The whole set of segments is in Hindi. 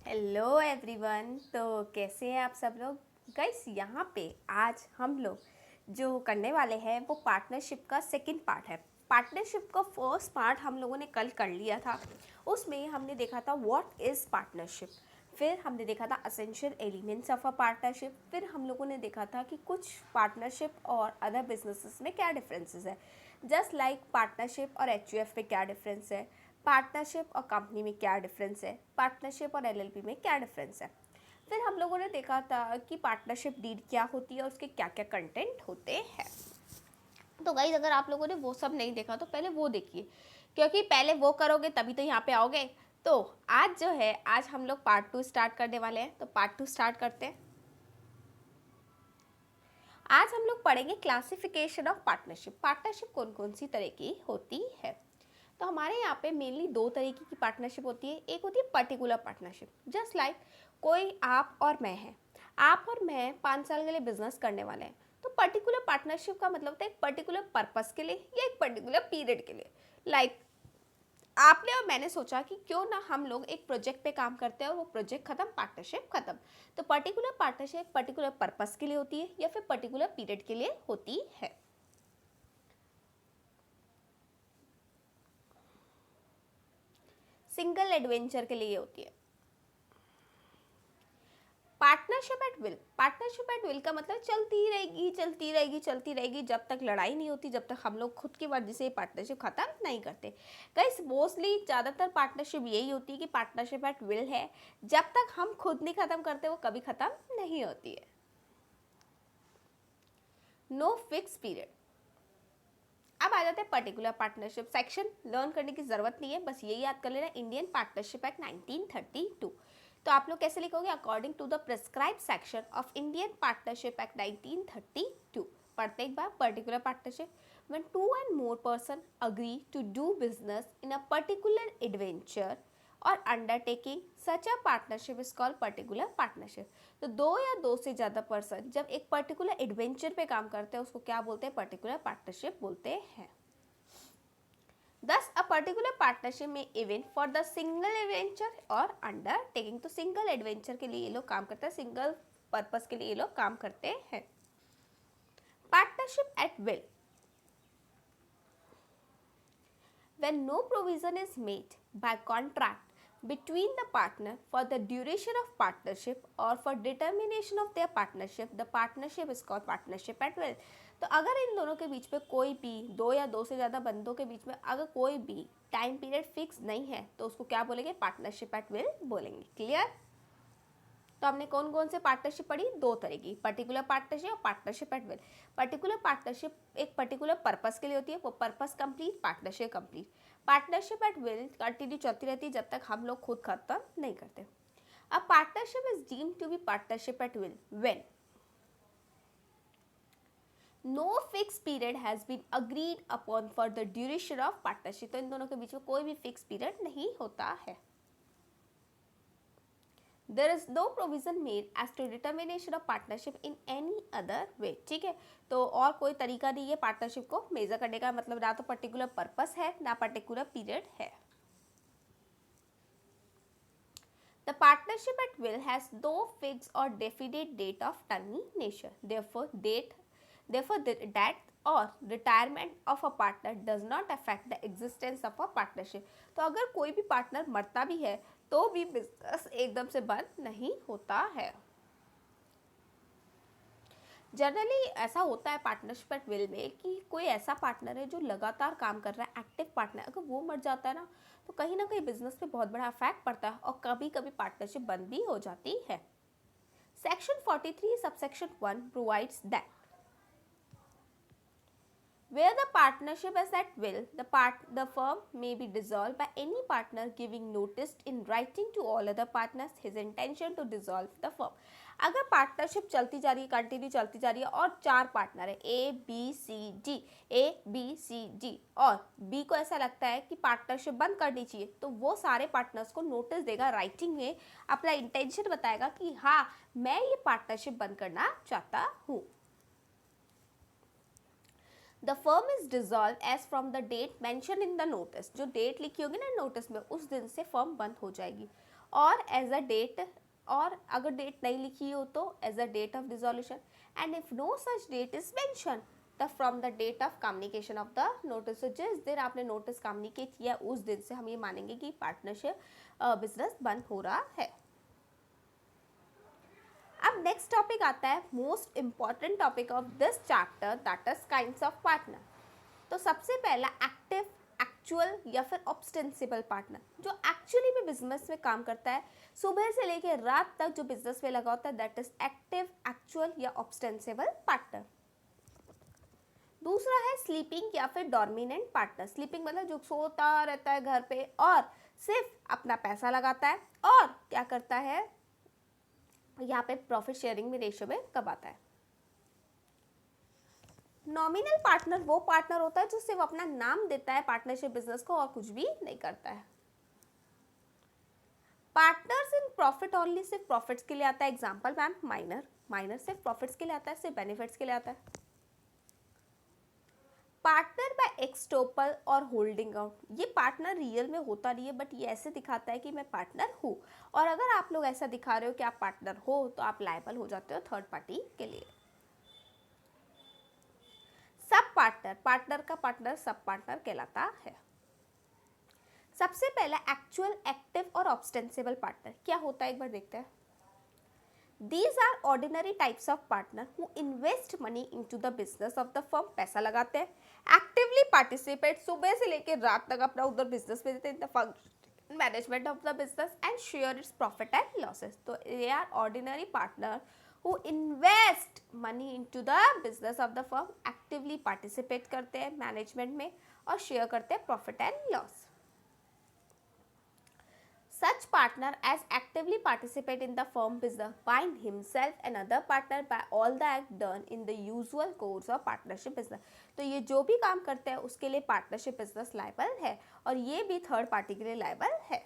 Hello everyone. तो कैसे हैं आप सब लोग? गाइस, यहाँ पे आज हम लोग जो करने वाले हैं वो पार्टनरशिप का सेकंड पार्ट है। पार्टनरशिप का फर्स्ट पार्ट हम लोगों ने कल कर लिया था। उसमें हमने देखा था व्हाट इज़ पार्टनरशिप, फिर हमने देखा था essential elements of a partnership, फिर हम लोगों ने देखा था कि कुछ पार्टनरशिप और अदर बिजनेसेस में क्या डिफरेंसेस है। जस्ट लाइक पार्टनरशिप और एचयूएफ में क्या डिफरेंस है, पार्टनरशिप और कंपनी में क्या डिफरेंस है, पार्टनरशिप और एलएलपी में क्या डिफरेंस है। फिर हम लोगों ने देखा था कि पार्टनरशिप डीड क्या होती है और उसके क्या क्या कंटेंट होते हैं। तो गाइस, अगर आप लोगों ने वो सब नहीं देखा तो पहले वो देखिए, क्योंकि पहले वो करोगे तभी तो यहाँ पे आओगे। तो आज जो है, आज हम लोग पार्ट 2 स्टार्ट करने वाले हैं। तो पार्ट 2 स्टार्ट करते हैं। आज हम लोग पढ़ेंगे क्लासिफिकेशन ऑफ पार्टनरशिप। पार्टनरशिप कौन कौन सी तरह की होती है। तो हमारे यहाँ पे मेनली दो तरीके की पार्टनरशिप होती है। एक होती है पर्टिकुलर पार्टनरशिप, जस्ट लाइक कोई आप और मैं है। आप और मैं 5 साल के लिए बिजनेस करने वाले हैं। तो पर्टिकुलर पार्टनरशिप का मतलब होता है एक पर्टिकुलर पर्पस के लिए या एक पर्टिकुलर पीरियड के लिए। लाइक आपने और मैंने सोचा कि क्यों ना हम लोग एक प्रोजेक्ट पे काम करते हैं और वो प्रोजेक्ट खत्म, पार्टनरशिप खत्म। तो पर्टिकुलर पार्टनरशिप पर्टिकुलर पर्पस के लिए होती है या फिर पर्टिकुलर पीरियड के लिए होती है। सिंगल एडवेंचर के लिए होती है। Partnership at will, partnership at will का मतलब चलती रहेगी चलती रहेगी चलती रहेगी जब तक लड़ाई नहीं होती, जब तक हम लोग खुद की मर्जी से पार्टनरशिप खत्म नहीं करते। गाइस, मोस्टली ज़्यादातर पार्टनरशिप यही होती है कि पार्टनरशिप एट विल है, जब तक हम खुद नहीं खत्म करते वो कभी खत्म नहीं होती है। No fix period. अब आ जाते हैं पर्टिकुलर पार्टनरशिप। सेक्शन लर्न करने की जरूरत नहीं है, बस यही याद कर लेना, इंडियन पार्टनरशिप एक्ट 1932। तो आप लोग कैसे लिखोगे? According to the prescribe section of Indian partnership act 1932। पढ़ते एक बार। Particular partnership, when two and more person agree to do business in a particular adventure और undertaking, such a partnership is called particular partnership. तो दो या दो से ज़्यादा पर्सन जब एक पर्टिकुलर एडवेंचर पे काम करते हैं उसको क्या बोलते हैं? पर्टिकुलर पार्टनरशिप बोलते हैं। Thus, a particular partnership may even for the single adventure और undertaking। तो सिंगल एडवेंचर के लिए ये लोग काम करते हैं, सिंगल पर्पस के लिए ये लोग काम करते हैं। Partnership at will, when no provision is made by contract between the partner for the duration of partnership or for determination of their partnership, the partnership is called partnership at will। तो अगर इन दोनों के बीच में कोई भी, दो या दो से ज़्यादा बंदों के बीच में अगर कोई भी टाइम पीरियड फिक्स नहीं है तो उसको क्या बोलेंगे? पार्टनरशिप एट विल बोलेंगे। क्लियर? तो हमने कौन कौन से पार्टनरशिप पढ़ी? दो तरह की, पर्टिकुलर पार्टनरशिप और partnership at will. Particular partnership एक पर्टिकुलर पर्पस के लिए होती है, वो purpose complete, partnership complete. Partnership at will continue चलती रहती है जब तक हम लोग खुद खत्म नहीं करते। अब partnership is deemed to be partnership at will when no fix period has been agreed upon for the duration of partnership. तो इन दोनों के बीच में कोई भी फिक्स पीरियड नहीं होता है। There is no provision made as to determination of partnership in any other way। ठीक है, तो और कोई तरीका नहीं है पार्टनरशिप को मेजर करने का, मतलब ना तो पर्टिकुलर पर्पस है ना पर्टिकुलर पीरियड है। The partnership at will has no fixed or definite date of termination। Therefore, the death or retirement of a partner does not affect the existence of a partnership। तो अगर कोई भी पार्टनर मरता भी है तो भी बिजनेस एकदम से बंद नहीं होता है। जनरली ऐसा होता है पार्टनरशिप एट विल में कि कोई ऐसा पार्टनर है जो लगातार काम कर रहा है, एक्टिव पार्टनर, अगर वो मर जाता है तो कहीं ना कहीं बिजनेस पे बहुत बड़ा इफेक्ट पड़ता है और कभी कभी पार्टनरशिप बंद भी हो जाती है। Section 43 subsection 1 provides that where the partnership is at will, the firm may be dissolved by any partner giving notice in writing to all other partners his intention to dissolve the firm। अगर पार्टनरशिप चलती जा रही है, कंटिन्यू चलती जा रही है और चार पार्टनर है ए बी सी डी और बी को ऐसा लगता है कि पार्टनरशिप बंद करनी चाहिए, तो वो सारे पार्टनर्स को नोटिस देगा, राइटिंग में अपना इंटेंशन बताएगा कि हाँ मैं ये पार्टनरशिप बंद करना चाहता हूँ। The firm is dissolved as from the date mentioned in the notice। जो डेट लिखी होगी ना नोटिस में, उस दिन से फर्म बंद हो जाएगी। और एज अ डेट, और अगर डेट नहीं लिखी हो तो as a date of dissolution, and if no such date is mentioned from the date of communication of the notice. तो जिस दिन आपने नोटिस कम्युनिकेट किया उस दिन से हम ये मानेंगे कि पार्टनरशिप बिजनेस बंद हो रहा है। अब नेक्स्ट टॉपिक आता है most important topic of this chapter, that is kinds of partner. तो सबसे पहला एक्टिव, एक्चुअल या फिर ऑब्स्टेंसिबल पार्टनर, जो एक्चुअली में बिजनेस में काम करता है, सुबह से लेकर रात तक जो बिजनेस में लगा होता है, दैट इज एक्टिव, एक्चुअल या ऑब्स्टेंसिबल पार्टनर। दूसरा है स्लीपिंग या फिर डोमिनेंट पार्टनर। स्लीपिंग मतलब जो सोता रहता है घर पे और सिर्फ अपना पैसा लगाता है और क्या करता है, यहाँ पे प्रॉफिट शेयरिंग में रेशियो में कमाता है। नॉमिनल पार्टनर वो पार्टनर होता है जो सिर्फ अपना नाम देता है पार्टनरशिप बिजनेस को और कुछ भी नहीं करता है। पार्टनर्स इन प्रॉफिट ओनली, सिर्फ प्रॉफिट्स के लिए आता है। एग्जांपल मैम माइनर, माइनर सिर्फ प्रॉफिट्स के लिए आता है, सिर्फ बेनिफिट्स के लिए आता है। पार्टनर बाय एक्सटोपल और होल्डिंग आउट, ये पार्टनर रियल में होता नहीं है बट ये ऐसे दिखाता है कि मैं पार्टनर हूँ, और अगर आप लोग ऐसा दिखा रहे हो कि आप पार्टनर हो तो आप लायबल हो जाते हो थर्ड पार्टी के लिए। सब पार्टनर, पार्टनर का पार्टनर सब पार्टनर कहलाता है। सबसे पहला एक्चुअल, एक्टिव और ऑब्स्टेंसिबल पार्टनर क्या होता है एक बार देखते हैं। These are ordinary types of partner who invest money into the business of the firm, पैसा लगाते हैं, actively participate, सुबह से लेकर रात तक अपना उधर बिजनेस में देते हैं, the function management of the business and share its profit and losses। तो they are ordinary partner who invest money into the business of the firm, actively participate करते हैं मैनेजमेंट में और शेयर करते हैं profit and loss. Such partner as actively participate in the firm business bind himself and other partner by all the act done in the usual course of partnership business। तो ये जो भी काम करते हैं उसके लिए पार्टनरशिप बिजनेस लायबल है और ये भी थर्ड पार्टी के लिए लायबल है।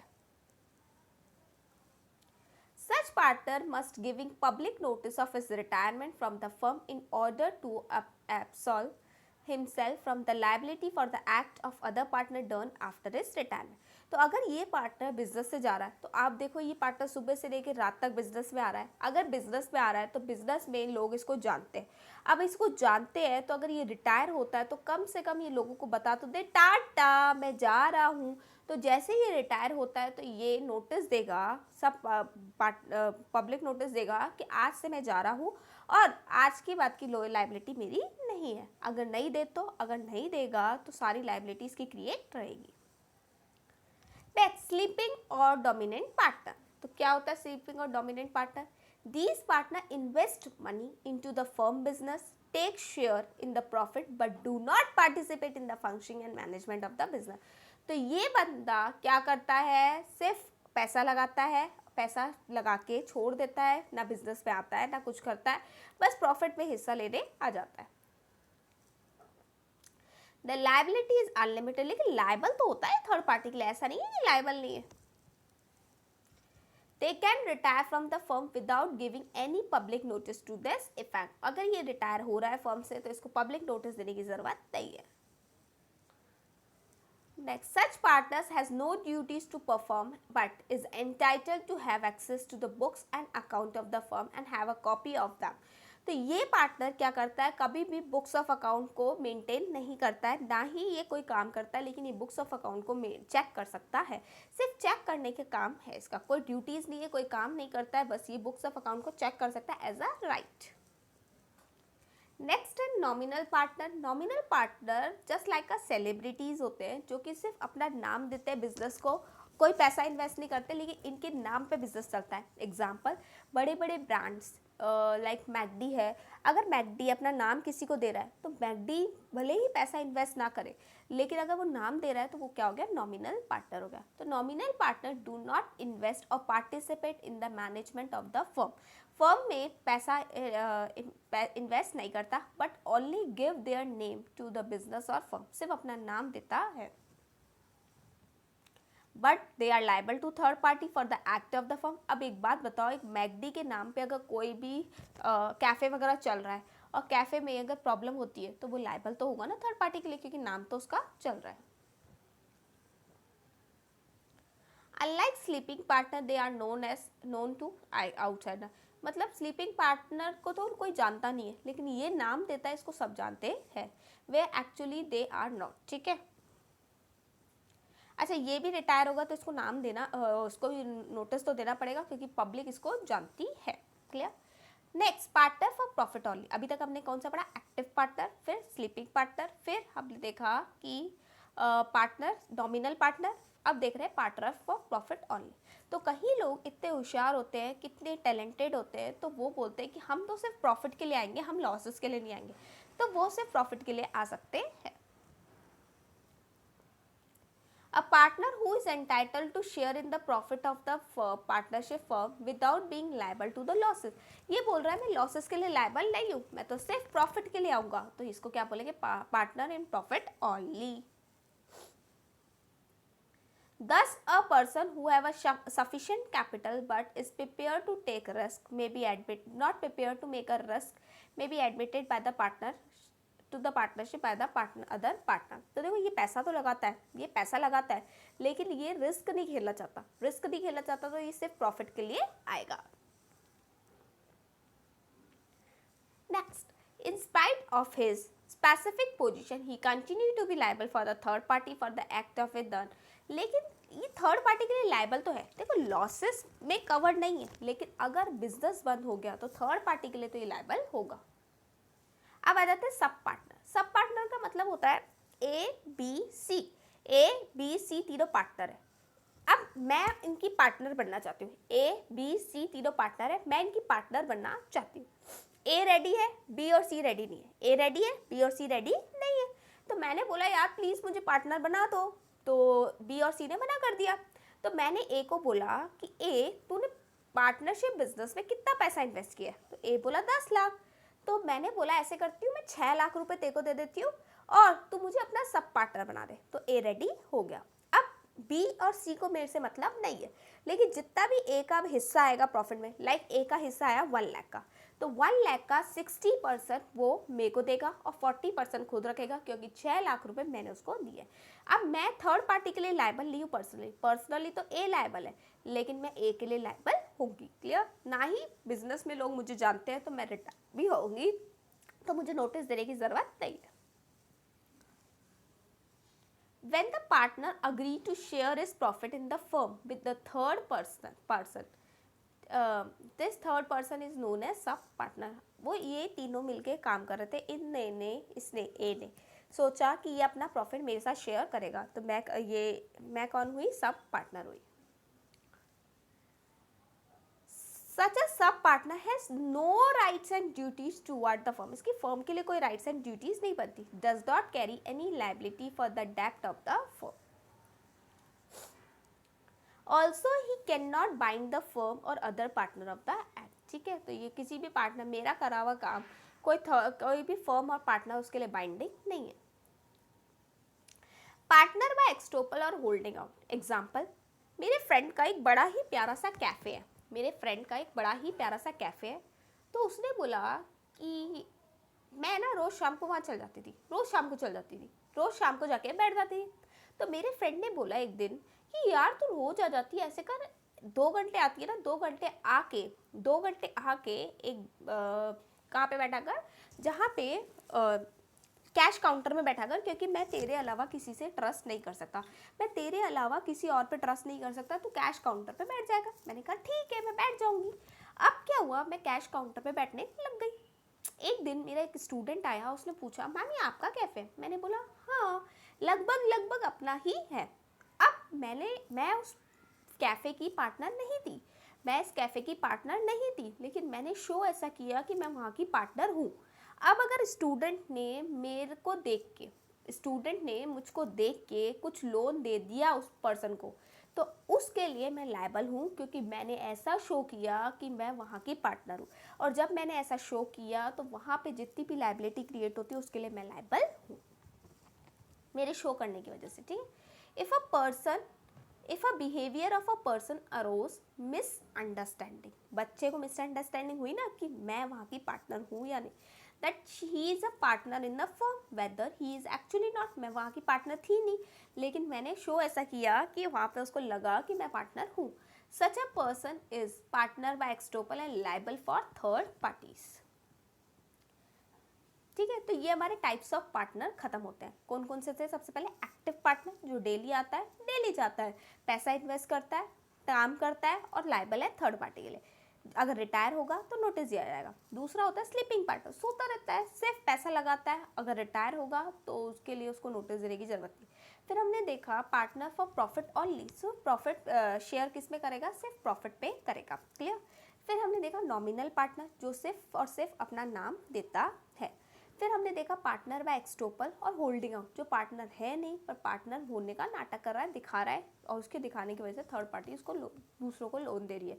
Such partner must giving public notice of his retirement from the firm in order to absolve himself from the liability for the act of other partner done after his retirement। तो अगर ये पार्टनर बिजनेस से जा रहा है तो आप देखो ये पार्टनर सुबह से लेकर रात तक बिजनेस में आ रहा है। अगर बिजनेस में आ रहा है तो बिजनेस में लोग इसको जानते हैं। अब इसको जानते हैं तो अगर ये रिटायर होता है तो कम से कम ये लोगों को बता तो दे टाटा मैं जा रहा हूँ। तो जैसे ही रिटायर होता है तो ये नोटिस देगा, सब पब्लिक नोटिस देगा कि आज से मैं जा रहा हूँ और आज की बात की लाइबिलिटी मेरी नहीं है। अगर नहीं दे तो, अगर नहीं देगा तो सारी लाइबिलिटी इसकी क्रिएट रहेगी। नेक्स्ट स्लीपिंग और डोमिनेंट पार्टनर। तो क्या होता है स्लीपिंग और dominant partner? These partner invest money into the firm business, take share in the profit but do not participate in the functioning and management of the business। तो ये बंदा क्या करता है, सिर्फ पैसा लगाता है, पैसा लगा के छोड़ देता है, ना बिजनेस पे आता है ना कुछ करता है, बस प्रॉफिट में हिस्सा लेने आ जाता है। द लाइबिलिटी इज अनलिमिटेड, लेकिन लाइबल तो होता है थर्ड पार्टी के लिए, ऐसा नहीं है कि लाइबल नहीं है। They can retire from the firm without giving any public notice to this effect। अगर ये रिटायर हो रहा है फर्म से तो इसको पब्लिक नोटिस देने की जरूरत नहीं है। Next, such partners has no duties to perform but is entitled to have access to the books and account of the firm and have a copy of them। तो ये पार्टनर क्या करता है, कभी भी बुक्स ऑफ अकाउंट को मेंटेन नहीं करता है, ना ही ये कोई काम करता है, लेकिन ये बुक्स ऑफ अकाउंट को चेक कर सकता है। सिर्फ चेक करने के काम है इसका, कोई ड्यूटीज़ नहीं है, कोई काम नहीं करता है, बस ये बुक्स ऑफ अकाउंट को चेक कर सकता है एज अ राइट। नेक्स्ट है nominal partner. Nominal partner just like अ सेलिब्रिटीज़ होते हैं जो कि सिर्फ अपना नाम देते हैं बिजनेस को, कोई पैसा इन्वेस्ट नहीं करते, लेकिन इनके नाम पे बिजनेस चलता है। एग्जाम्पल बड़े बड़े ब्रांड्स लाइक मैकडी है, अगर मैकडी अपना नाम किसी को दे रहा है तो मैकडी भले ही पैसा इन्वेस्ट ना करे, लेकिन अगर वो नाम दे रहा है तो वो क्या हो गया, नॉमिनल पार्टनर हो गया। तो nominal partner do not invest और participate in the management of the firm. Firm में पैसा इन्वेस्ट नहीं करता but only give their name to the business और फर्म, सिर्फ अपना नाम देता है। But they are liable to third party for the act of the firm. अब एक बात बताओ, एक मैकडी के नाम पे अगर कोई भी कैफ़े वगैरह चल रहा है और कैफ़े में अगर प्रॉब्लम होती है तो वो लाइबल तो होगा ना थर्ड पार्टी के लिए, क्योंकि नाम तो उसका चल रहा है। Unlike sleeping partner they are known to outsider, मतलब स्लीपिंग पार्टनर को तो कोई जानता नहीं है, लेकिन ये नाम देता है इसको सब जानते हैं, वे एक्चुअली दे आर नॉट, ठीक है। अच्छा, ये भी रिटायर होगा तो इसको नाम देना, उसको भी नोटिस तो देना पड़ेगा क्योंकि पब्लिक इसको जानती है। Clear. Next, partner for profit only. अभी तक हमने कौन सा पढ़ा? एक्टिव पार्टनर, फिर स्लीपिंग पार्टनर, फिर हमने देखा कि पार्टनर, नॉमिनल पार्टनर, अब देख रहे हैं पार्टनर फॉर प्रॉफिट ओनली। तो कई लोग इतने होशियार होते हैं, कितने टैलेंटेड होते हैं, तो वो बोलते हैं कि हम तो सिर्फ प्रॉफिट के लिए आएंगे, हम लॉसेस के लिए नहीं आएंगे, तो वो सिर्फ प्रॉफिट के लिए आ सकते हैं। A partner who is entitled to share in the profit of the partnership firm without being liable to the losses। ये बोल रहा है मैं लॉसेस के लिए लाइबल नहीं हूँ, मैं तो सिर्फ प्रॉफिट के लिए आऊँगा, तो इसको क्या बोलेंगे? Partner in profit only. Thus, a person who have a sufficient capital but is prepared to take risk may be not prepared to make a risk may be admitted by the partner to the partnership by the other partner। तो देखो ये पैसा तो लगाता है, ये पैसा लगाता है, लेकिन ये रिस्क नहीं खेलना चाहता, रिस्क नहीं खेलना चाहता, तो ये सिर्फ प्रॉफिट के लिए आएगा। Next, in spite of his specific position he continued to be liable for the third party for the act of it done। लेकिन ये थर्ड पार्टी के लिए लाइबल तो है, देखो लॉसेस में कवर नहीं है, लेकिन अगर बिजनेस बंद हो गया तो थर्ड पार्टी के लिए तो ये लाइबल होगा। अब आ जाते हैं सब पार्टनर। सब पार्टनर का मतलब होता है ए बी सी तीनों पार्टनर है। अब मैं इनकी पार्टनर बनना चाहती हूँ, ए बी सी तीनों पार्टनर है, मैं इनकी पार्टनर बनना चाहती हूँ। ए रेडी है, बी और सी रेडी नहीं है, ए रेडी है, बी और सी रेडी नहीं है। तो मैंने बोला यार प्लीज़ मुझे पार्टनर बना दो, तो बी और सी ने मना कर दिया। तो मैंने ए को बोला कि ए तूने पार्टनरशिप बिजनेस में कितना पैसा इन्वेस्ट किया? तो ए बोला 10 लाख। तो मैंने बोला ऐसे करती हूँ, मैं 6 लाख रुपए तेरे को दे देती हूँ और तू मुझे अपना सब पार्टनर बना दे। तो ए रेडी हो गया। अब बी और सी को मेरे से मतलब नहीं है, लेकिन जितना भी ए का हिस्सा आएगा प्रॉफिट में, लाइक ए का हिस्सा आया 1 लाख का, तो 1 लाख का 60% वो मेरे को देगा और 40% खुद रखेगा, क्योंकि 6 लाख रुपए मैंने उसको दिए। अब मैं थर्ड पार्टी के लिए लाइबल नहीं हूँ पर्सनली तो ए लाइबल है, लेकिन मैं ए के लिए लाइबल होंगी। क्लियर। ना ही बिजनेस में लोग मुझे जानते हैं, तो मैं रिटायर भी होंगी, तो मुझे नोटिस देने की जरूरत नहीं है। When the partner agree to share his profit in the firm with the third person, this third person is known as sub partner। वो ये तीनों मिलके काम कर रहे थे, इसने ए ने सोचा कि ये अपना प्रॉफिट मेरे साथ शेयर करेगा, तो मैं कौन हुई? सब पार्टनर हुई। Such a sub partner has no rights and duties toward the firm। इसकी फर्म के लिए कोई rights and duties नहीं बनती। Does not carry any liability for the debt of the firm। Also he cannot bind the firm or other partner of the act। ठीक है, तो ये किसी भी पार्टनर, मेरा करा हुआ काम कोई भी फर्म और पार्टनर उसके लिए बाइंडिंग नहीं है। पार्टनर बाय एक्सटोपल और होल्डिंग आउट। एग्जाम्पल, मेरे फ्रेंड का एक बड़ा ही प्यारा सा कैफ़े है, तो उसने बोला कि मैं ना रोज़ शाम को वहाँ चल जाती थी, रोज़ शाम को जाके बैठ जाती थी। तो मेरे फ्रेंड ने बोला एक दिन कि यार तू रोज़ आ जाती है, ऐसे कर 2 घंटे आती है ना, 2 घंटे आके एक कहाँ पे बैठा कर, जहाँ पे कैश काउंटर में बैठा कर, क्योंकि मैं तेरे अलावा किसी से ट्रस्ट नहीं कर सकता, मैं तेरे अलावा किसी और पे ट्रस्ट नहीं कर सकता, तो कैश काउंटर पे बैठ जाएगा। मैंने कहा ठीक है, मैं बैठ जाऊँगी। अब क्या हुआ, मैं कैश काउंटर पे बैठने लग गई। एक दिन मेरा एक स्टूडेंट आया, उसने पूछा मैम ये आपका कैफ़े है? मैंने बोला हाँ, लगभग अपना ही है। अब मैं उस कैफ़े की पार्टनर नहीं थी, लेकिन मैंने शो ऐसा किया कि मैं वहाँ की पार्टनर हूँ। अब अगर स्टूडेंट ने मुझको देख के कुछ लोन दे दिया उस पर्सन को, तो उसके लिए मैं लायबल हूँ, क्योंकि मैंने ऐसा शो किया कि मैं वहाँ की पार्टनर हूँ। और जब मैंने ऐसा शो किया तो वहाँ पे जितनी भी लायबिलिटी क्रिएट होती है उसके लिए मैं लायबल हूँ, मेरे शो करने की वजह से। ठीक है। If a person if a behaviour of a person arose misunderstanding, बच्चे को मिसअंडरस्टैंडिंग हुई ना कि मैं वहाँ की पार्टनर हूँ या नहीं, that he is a partner in the firm weather he is actually not, मैं वहाँ की पार्टनर थी नहीं लेकिन मैंने शो ऐसा किया कि वहाँ पे उसको लगा कि मैं पार्टनर हूँ. Such a person is partner by estoppel and liable for third parties. ठीक है, तो ये हमारे टाइप्स ऑफ पार्टनर खत्म होते हैं. कौन कौन से थे? सबसे पहले एक्टिव पार्टनर जो डेली आता है, डेली जाता है, पैसा इन्वेस्ट करता है, काम करता है और लाइबल है थर्ड पार्टी के लिए. अगर रिटायर होगा तो नोटिस दिया जाएगा. दूसरा होता है स्लीपिंग पार्टनर, सोता रहता है, सिर्फ पैसा लगाता है, अगर रिटायर होगा तो उसके लिए उसको नोटिस देने की जरूरत नहीं. फिर हमने देखा partner for profit only, so profit share किस में करेगा? सिर्फ प्रॉफिट पे करेगा. क्लियर. फिर हमने देखा नॉमिनल पार्टनर जो सिर्फ और सिर्फ अपना नाम देता है. फिर हमने देखा पार्टनर बाय एक्सटोपल और होल्डिंग आउट, जो पार्टनर है नहीं पर पार्टनर होने का नाटक कर रहा है, दिखा रहा है और उसके दिखाने की वजह से थर्ड पार्टी उसको दूसरों को लोन दे रही है,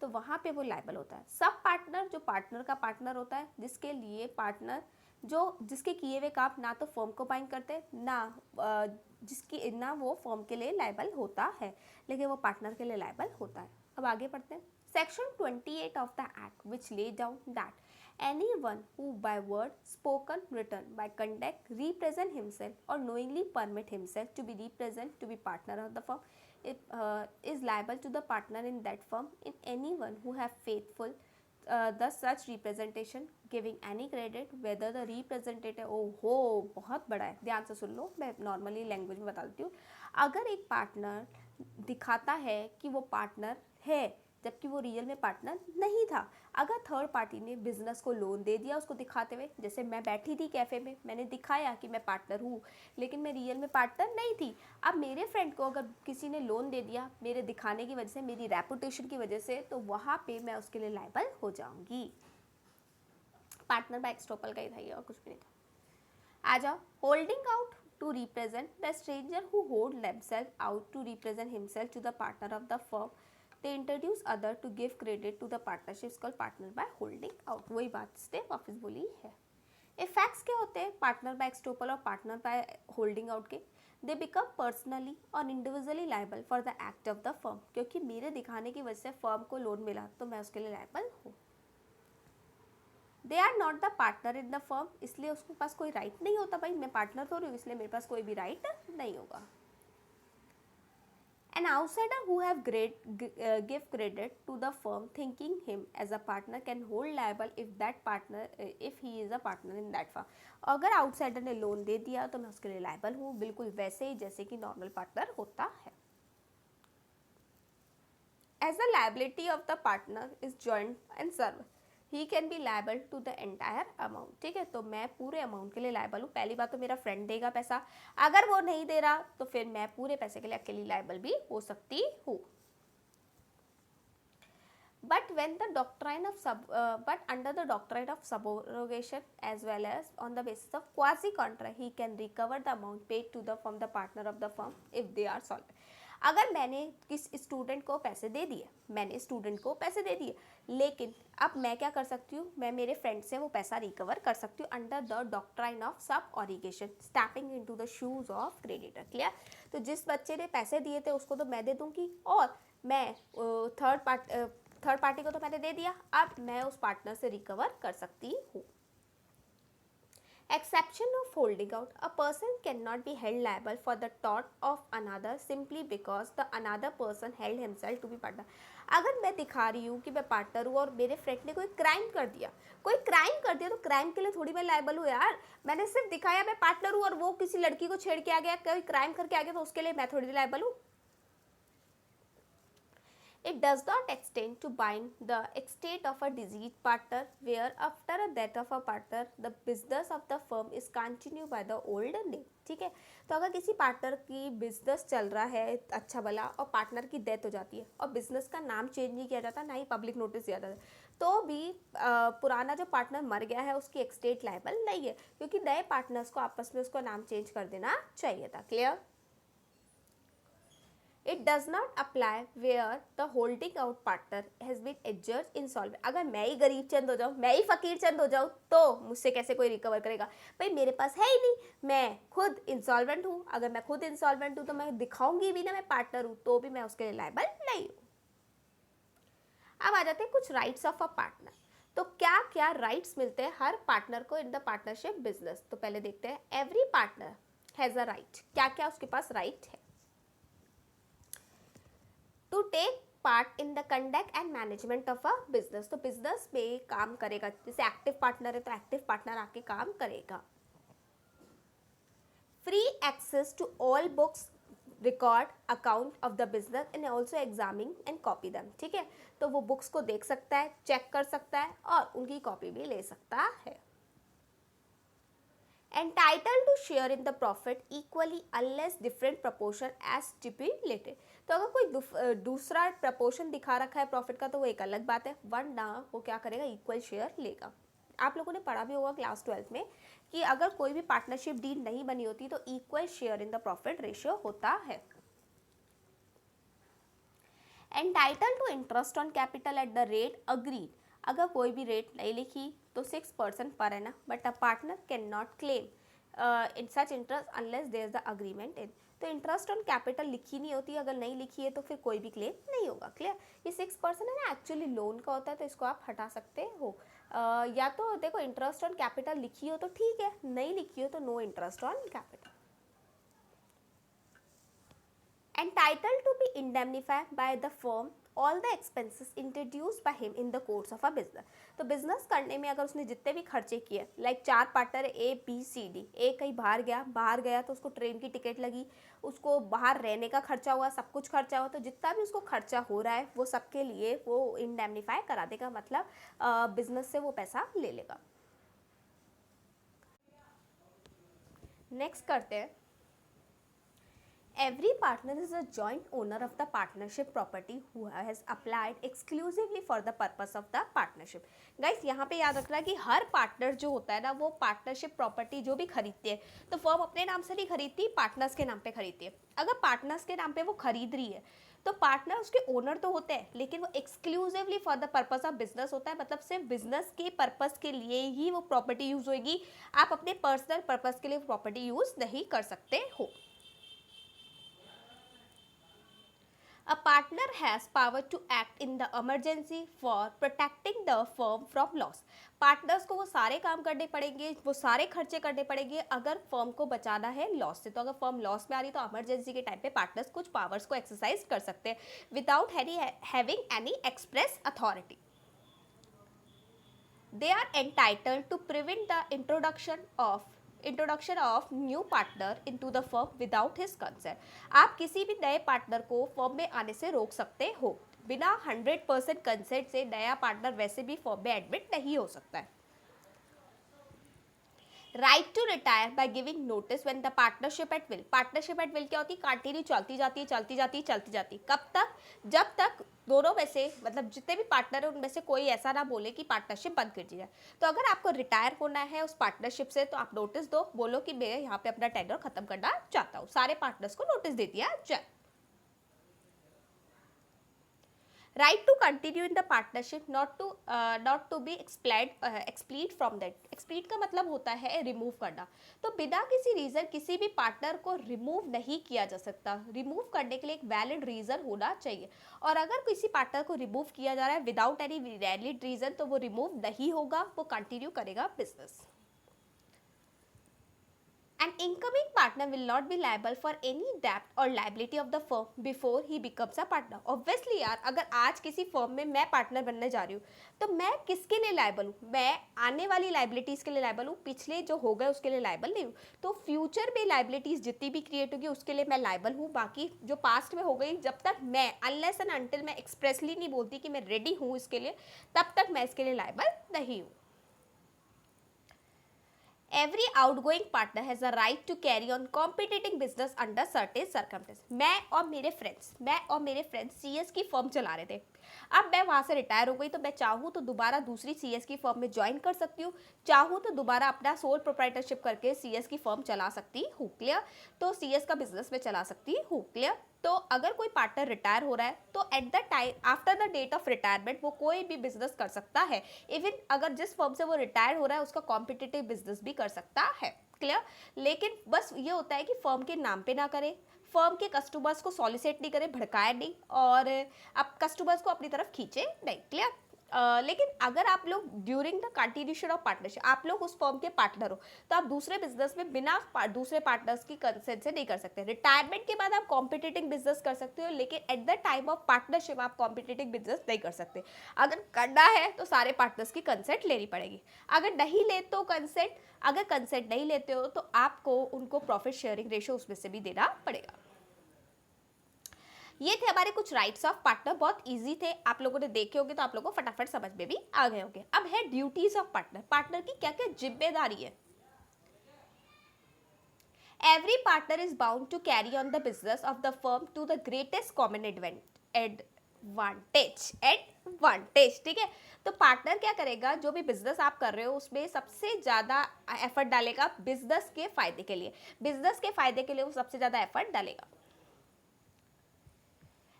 तो वहाँ पे वो लायबल होता है. सब पार्टनर जो पार्टनर का पार्टनर होता है, जिसके लिए पार्टनर जो जिसके किए हुए काम ना तो फर्म को बाइंड करते ना जिसकी ना वो फर्म के लिए लायबल होता है लेकिन वो पार्टनर के लिए लायबल होता है. अब आगे पढ़ते हैं. Section 28 of the act which lay down that anyone who by word spoken written by conduct represent himself or knowingly permit himself to be represent to be partner of the firm is liable to the partner in that firm in anyone who have faithful the such representation giving any credit whether the representative. ओहो बहुत बड़ा है, ध्यान से सुन लो, मैं नॉर्मली लैंग्वेज में बता देती हूँ. अगर एक पार्टनर दिखाता है कि वो पार्टनर है जबकि वो रियल में पार्टनर नहीं था, अगर थर्ड पार्टी ने बिजनेस को लोन दे दिया उसको दिखाते हुए, जैसे मैं बैठी थी कैफे में, मैंने दिखाया कि मैं पार्टनर हूँ लेकिन मैं रियल में पार्टनर नहीं थी. अब मेरे फ्रेंड को अगर किसी ने लोन दे दिया मेरे दिखाने की वजह से, मेरी रेपुटेशन की वजह से, तो वहाँ पे मैं उसके लिए लायबल हो जाऊंगी. पार्टनर बाय एक्सटोपल का ही था ये, और कुछ भी नहीं था. आ जाओ. Holding out to represent the stranger who hold themselves out to represent himself to the partner of the firm. They introduce other to give credit to the partnerships called partner by holding out. वही बात इसने वापस बोली है. इफेक्ट्स क्या होते हैं पार्टनर बाय एक्सटोपल और पार्टनर बाय होल्डिंग आउट के? दे बिकम पर्सनली और individually liable for the act of the firm, क्योंकि मेरे दिखाने की वजह से फर्म को लोन मिला तो मैं उसके लिए लायबल हूँ. They are not the partner in the firm, इसलिए उसके पास कोई राइट नहीं होता. भाई मैं पार्टनर तो रही हूँ इसलिए मेरे पास कोई भी राइट नहीं होगा. An outsider who have give credit to the firm thinking him as a partner can hold liable if he is a partner in that firm. अगर आउटसाइडर ने लोन दे दिया तो मैं उसके लिए लायबल हूँ, बिल्कुल वैसे ही जैसे कि नॉर्मल पार्टनर होता है. As the liability of the partner is joint and several, he can be liable to the entire amount. ठीक है, तो मैं पूरे अमाउंट के लिए लायबल हूँ. पहली बात तो मेरा फ्रेंड देगा पैसा, अगर वो नहीं दे रहा तो फिर मैं पूरे पैसे के लिए अकेली लायबल भी हो सकती हूँ. But under the doctrine of subrogation as well as on the basis of quasi contra, he can recover the amount paid to the from the partner of the firm if they are solvent. अगर मैंने किस स्टूडेंट को पैसे दे दिए, लेकिन अब मैं क्या कर सकती हूँ, मैं मेरे फ्रेंड से वो पैसा रिकवर कर सकती हूँ under the doctrine of subrogation, stepping into the shoes of creditor. Clear. तो जिस बच्चे ने पैसे दिए थे उसको तो मैं दे दूंगी और मैं थर्ड पार्टी को तो मैंने दे दिया, अब मैं उस पार्टनर से रिकवर कर सकती हूँ. Exception of holding out, a person cannot be held liable for the tort of another simply because the another person held himself to be partner. अगर मैं दिखा रही हूँ कि मैं पार्टनर हूँ और मेरे फ्रेंड ने कोई क्राइम कर दिया तो क्राइम के लिए थोड़ी मैं लायबल हूँ यार. मैंने सिर्फ दिखाया मैं पार्टनर हूँ और वो किसी लड़की को छेड़ के आ गया, कोई क्राइम करके आ गया, तो उसके लिए मैं थोड़ी लायबल हूँ. It does not extend to bind the estate of a deceased partner, where after a death of a partner, the business of the firm is continued by the old name. ठीक है, तो अगर किसी पार्टनर की बिजनेस चल रहा है अच्छा भला और पार्टनर की डेथ हो जाती है और बिजनेस का नाम चेंज नहीं किया जाता, ना ही पब्लिक नोटिस दिया जाता, तो भी पुराना जो पार्टनर मर गया है उसकी एक्सटेट लायबल नहीं है, क्योंकि नए पार्टनर्स को आपस में उसका नाम चेंज कर देना चाहिए था. Clear. It does not apply where the holding out partner has been adjudged insolvent. अगर मैं ही गरीब चंद हो जाऊँ, मैं ही फकीर चंद हो जाऊँ, तो मुझसे कैसे कोई रिकवर करेगा? भाई मेरे पास है ही नहीं, मैं खुद इंसॉल्वेंट हूँ। अगर मैं खुद इंसॉल्वेंट हूँ तो मैं दिखाऊंगी भी ना मैं पार्टनर हूँ, तो भी मैं उसके लिए लायबल नहीं हूँ। अब आ जाते हैं कुछ राइट्स ऑफ अ पार्टनर। तो क्या क्या राइट्स मिलते हैं हर पार्टनर को इन द पार्टनरशिप बिजनेस? तो पहले देखते हैं, every partner has a right. क्या क्या उसके पास राइट है? To take part in the conduct and management of a business. तो बिजनेस में काम करेगा, जैसे एक्टिव पार्टनर है तो एक्टिव पार्टनर आके काम करेगा। Free access to all books, record, account of the business and also examine and copy them. ठीक है, तो वो बुक्स को देख सकता है, चेक कर सकता है और उनकी कॉपी भी ले सकता है। entitled to share in the profit equally unless different proportion as stipulated। तो अगर कोई दूसरा प्रपोर्शन दिखा रखा है प्रॉफिट का तो वो एक अलग बात है, वरना वो क्या करेगा, इक्वल शेयर लेगा। आप लोगों ने पढ़ा भी होगा क्लास 12 में कि अगर कोई भी पार्टनरशिप डील नहीं बनी होती तो equal share in the profit ratio होता है। Entitle to interest on capital at the rate agreed. अगर कोई भी रेट नहीं लिखी तो 6% पर है ना, but a partner can not claim in such interest unless there is the agreement in. तो इंटरेस्ट ऑन कैपिटल लिखी नहीं होती, अगर नहीं लिखी है तो फिर कोई भी क्लेम नहीं होगा। क्लियर? ये 6% है ना, एक्चुअली लोन का होता है, तो इसको आप हटा सकते हो। या तो देखो इंटरेस्ट ऑन कैपिटल लिखी हो तो ठीक है, नहीं लिखी हो तो no interest on capital. entitled to be indemnified by the firm all the expenses introduced by him in the course of a business। तो बिजनेस करने में अगर उसने जितने भी खर्चे किए, like 4 partner A B C D, A कहीं बाहर गया तो उसको ट्रेन की टिकट लगी, उसको बाहर रहने का खर्चा हुआ, सब कुछ खर्चा हुआ, तो जितना भी उसको खर्चा हो रहा है वो सबके लिए वो इंडेमनीफाई करा देगा, मतलब बिजनेस से वो पैसा ले लेगा। नेक्स्ट करते हैं, every partner is a joint owner of the partnership property who has applied exclusively for the purpose of the partnership। Guys यहाँ पे याद रखना कि हर पार्टनर जो होता है ना, वो पार्टनरशिप प्रॉपर्टी जो भी खरीदती है तो फर्म अपने नाम से नहीं खरीदती, पार्टनर्स के नाम पे खरीदती है। अगर पार्टनर्स के नाम पे वो खरीद रही है तो पार्टनर उसके ओनर तो होते हैं, लेकिन वो exclusively for the purpose of business होता है, मतलब सिर्फ बिजनेस के पर्पस के लिए ही वो प्रॉपर्टी यूज होगी। आप अपने पर्सनल पर्पस के लिए प्रॉपर्टी यूज नहीं कर सकते हो। A partner has power to act in the emergency for protecting the firm from loss। Partners को वो सारे काम करने पड़ेंगे, वो सारे खर्चे करने पड़ेंगे अगर फर्म को बचाना है लॉस से। तो अगर फर्म लॉस में आ रही तो इमरजेंसी के टाइम पे पार्टनर्स कुछ पावर्स को एक्सरसाइज कर सकते हैं without having any express authority. They are entitled to prevent the introduction of new partner into the firm without his consent। आप किसी भी नए पार्टनर को फर्म में आने से रोक सकते हो, बिना 100% कंसेंट से नया पार्टनर वैसे भी फर्म में एडमिट नहीं हो सकता है। Right to retire by giving notice when the partnership at will. Partnership at will क्या होती है? कंटिन्यू चलती जाती है। कब तक? जब तक दोनों में से, मतलब जितने भी पार्टनर है उनमें से कोई ऐसा ना बोले कि पार्टनरशिप बंद कर दी जाए। तो अगर आपको रिटायर होना है उस पार्टनरशिप से तो आप नोटिस दो, बोलो कि मैं यहाँ पे अपना टेंडर खत्म करना चाहता हूँ। सारे पार्टनर्स को नोटिस दे दिया जाए। Right to continue in the partnership not to be expelled from that. Expelled का मतलब होता है रिमूव करना। तो बिना किसी रीजन किसी भी पार्टनर को रिमूव नहीं किया जा सकता। रिमूव करने के लिए एक वैलिड रीजन होना चाहिए, और अगर किसी पार्टनर को रिमूव किया जा रहा है विदाउट एनी वैलिड रीजन तो वो रिमूव नहीं होगा, वो कंटिन्यू करेगा business. An incoming partner will not be liable for any debt or liability of the firm before he becomes a partner। Obviously यार, अगर आज किसी फर्म में मैं पार्टनर बनने जा रही हूँ तो मैं किसके लिए लायबल हूँ? मैं आने वाली लाइबिलिटीज़ के लिए लायबल हूँ, पिछले जो हो गए उसके लिए लायबल नहीं हूँ। तो फ्यूचर में लाइबिलिटीज़ जितनी भी क्रिएट होगी उसके लिए मैं लायबल हूँ। बाकी जो पास्ट में हो गई, जब तक मैं अनलेस एंड अनटिल मैं एक्सप्रेसली नहीं बोलती कि मैं रेडी हूँ इसके लिए, तब तक मैं इसके लिए लायबल नहीं हूँ। Every outgoing partner has a right to carry on competing business under certain circumstances। मैं और मेरे फ्रेंड्स सीएस की फर्म चला रहे थे। अब मैं वहाँ से रिटायर हो गई तो मैं चाहूँ तो दोबारा दूसरी सीएस की फर्म में ज्वाइन कर सकती हूँ, चाहूँ तो दोबारा अपना सोल प्रोप्राइटरशिप करके सीएस की फर्म चला सकती हूँ। क्लियर? तो सीएस का बिजनेस में चला सकती हूँ। क्लियर? तो अगर कोई पार्टनर रिटायर हो रहा है तो at the time after the date of retirement वो कोई भी बिजनेस कर सकता है। इवन अगर जिस फर्म से वो रिटायर हो रहा है उसका कॉम्पिटिटिव बिजनेस भी कर सकता है। क्लियर? लेकिन बस ये होता है कि फर्म के नाम पे ना करे, फर्म के कस्टमर्स को सॉलिसिट नहीं करे, भड़काए नहीं, और आप कस्टमर्स को अपनी तरफ खींचे नहीं। क्लियर? लेकिन अगर आप लोग during the continuation of partnership आप लोग उस फर्म के पार्टनर हो तो आप दूसरे बिजनेस में बिना दूसरे पार्टनर्स की कंसेंट से नहीं कर सकते। रिटायरमेंट के बाद आप कॉम्पिटिटिव बिजनेस कर सकते हो, लेकिन eight the time of partnership आप कॉम्पिटिटिव बिजनेस नहीं कर सकते। अगर करना है तो सारे पार्टनर्स की कंसेंट लेनी पड़ेगी। अगर नहीं लेते हो कंसेंट, अगर कंसेंट नहीं लेते हो तो आपको उनको प्रॉफिट शेयरिंग रेशियो उसमें से भी देना पड़ेगा। ये थे हमारे कुछ राइट्स ऑफ पार्टनर, बहुत इजी थे, आप लोगों ने देखे होंगे तो आप लोगों को फटाफट समझ में भी आ गए होंगे। अब है ड्यूटीज ऑफ पार्टनर, पार्टनर की क्या क्या जिम्मेदारी है। Every partner is bound to carry on the business of the firm to the greatest common advantage. ठीक है, तो पार्टनर क्या करेगा, जो भी बिजनेस आप कर रहे हो उसमें सबसे ज्यादा एफर्ट डालेगा बिजनेस के फायदे के लिए, बिजनेस के फायदे के लिए वो सबसे ज्यादा एफर्ट डालेगा।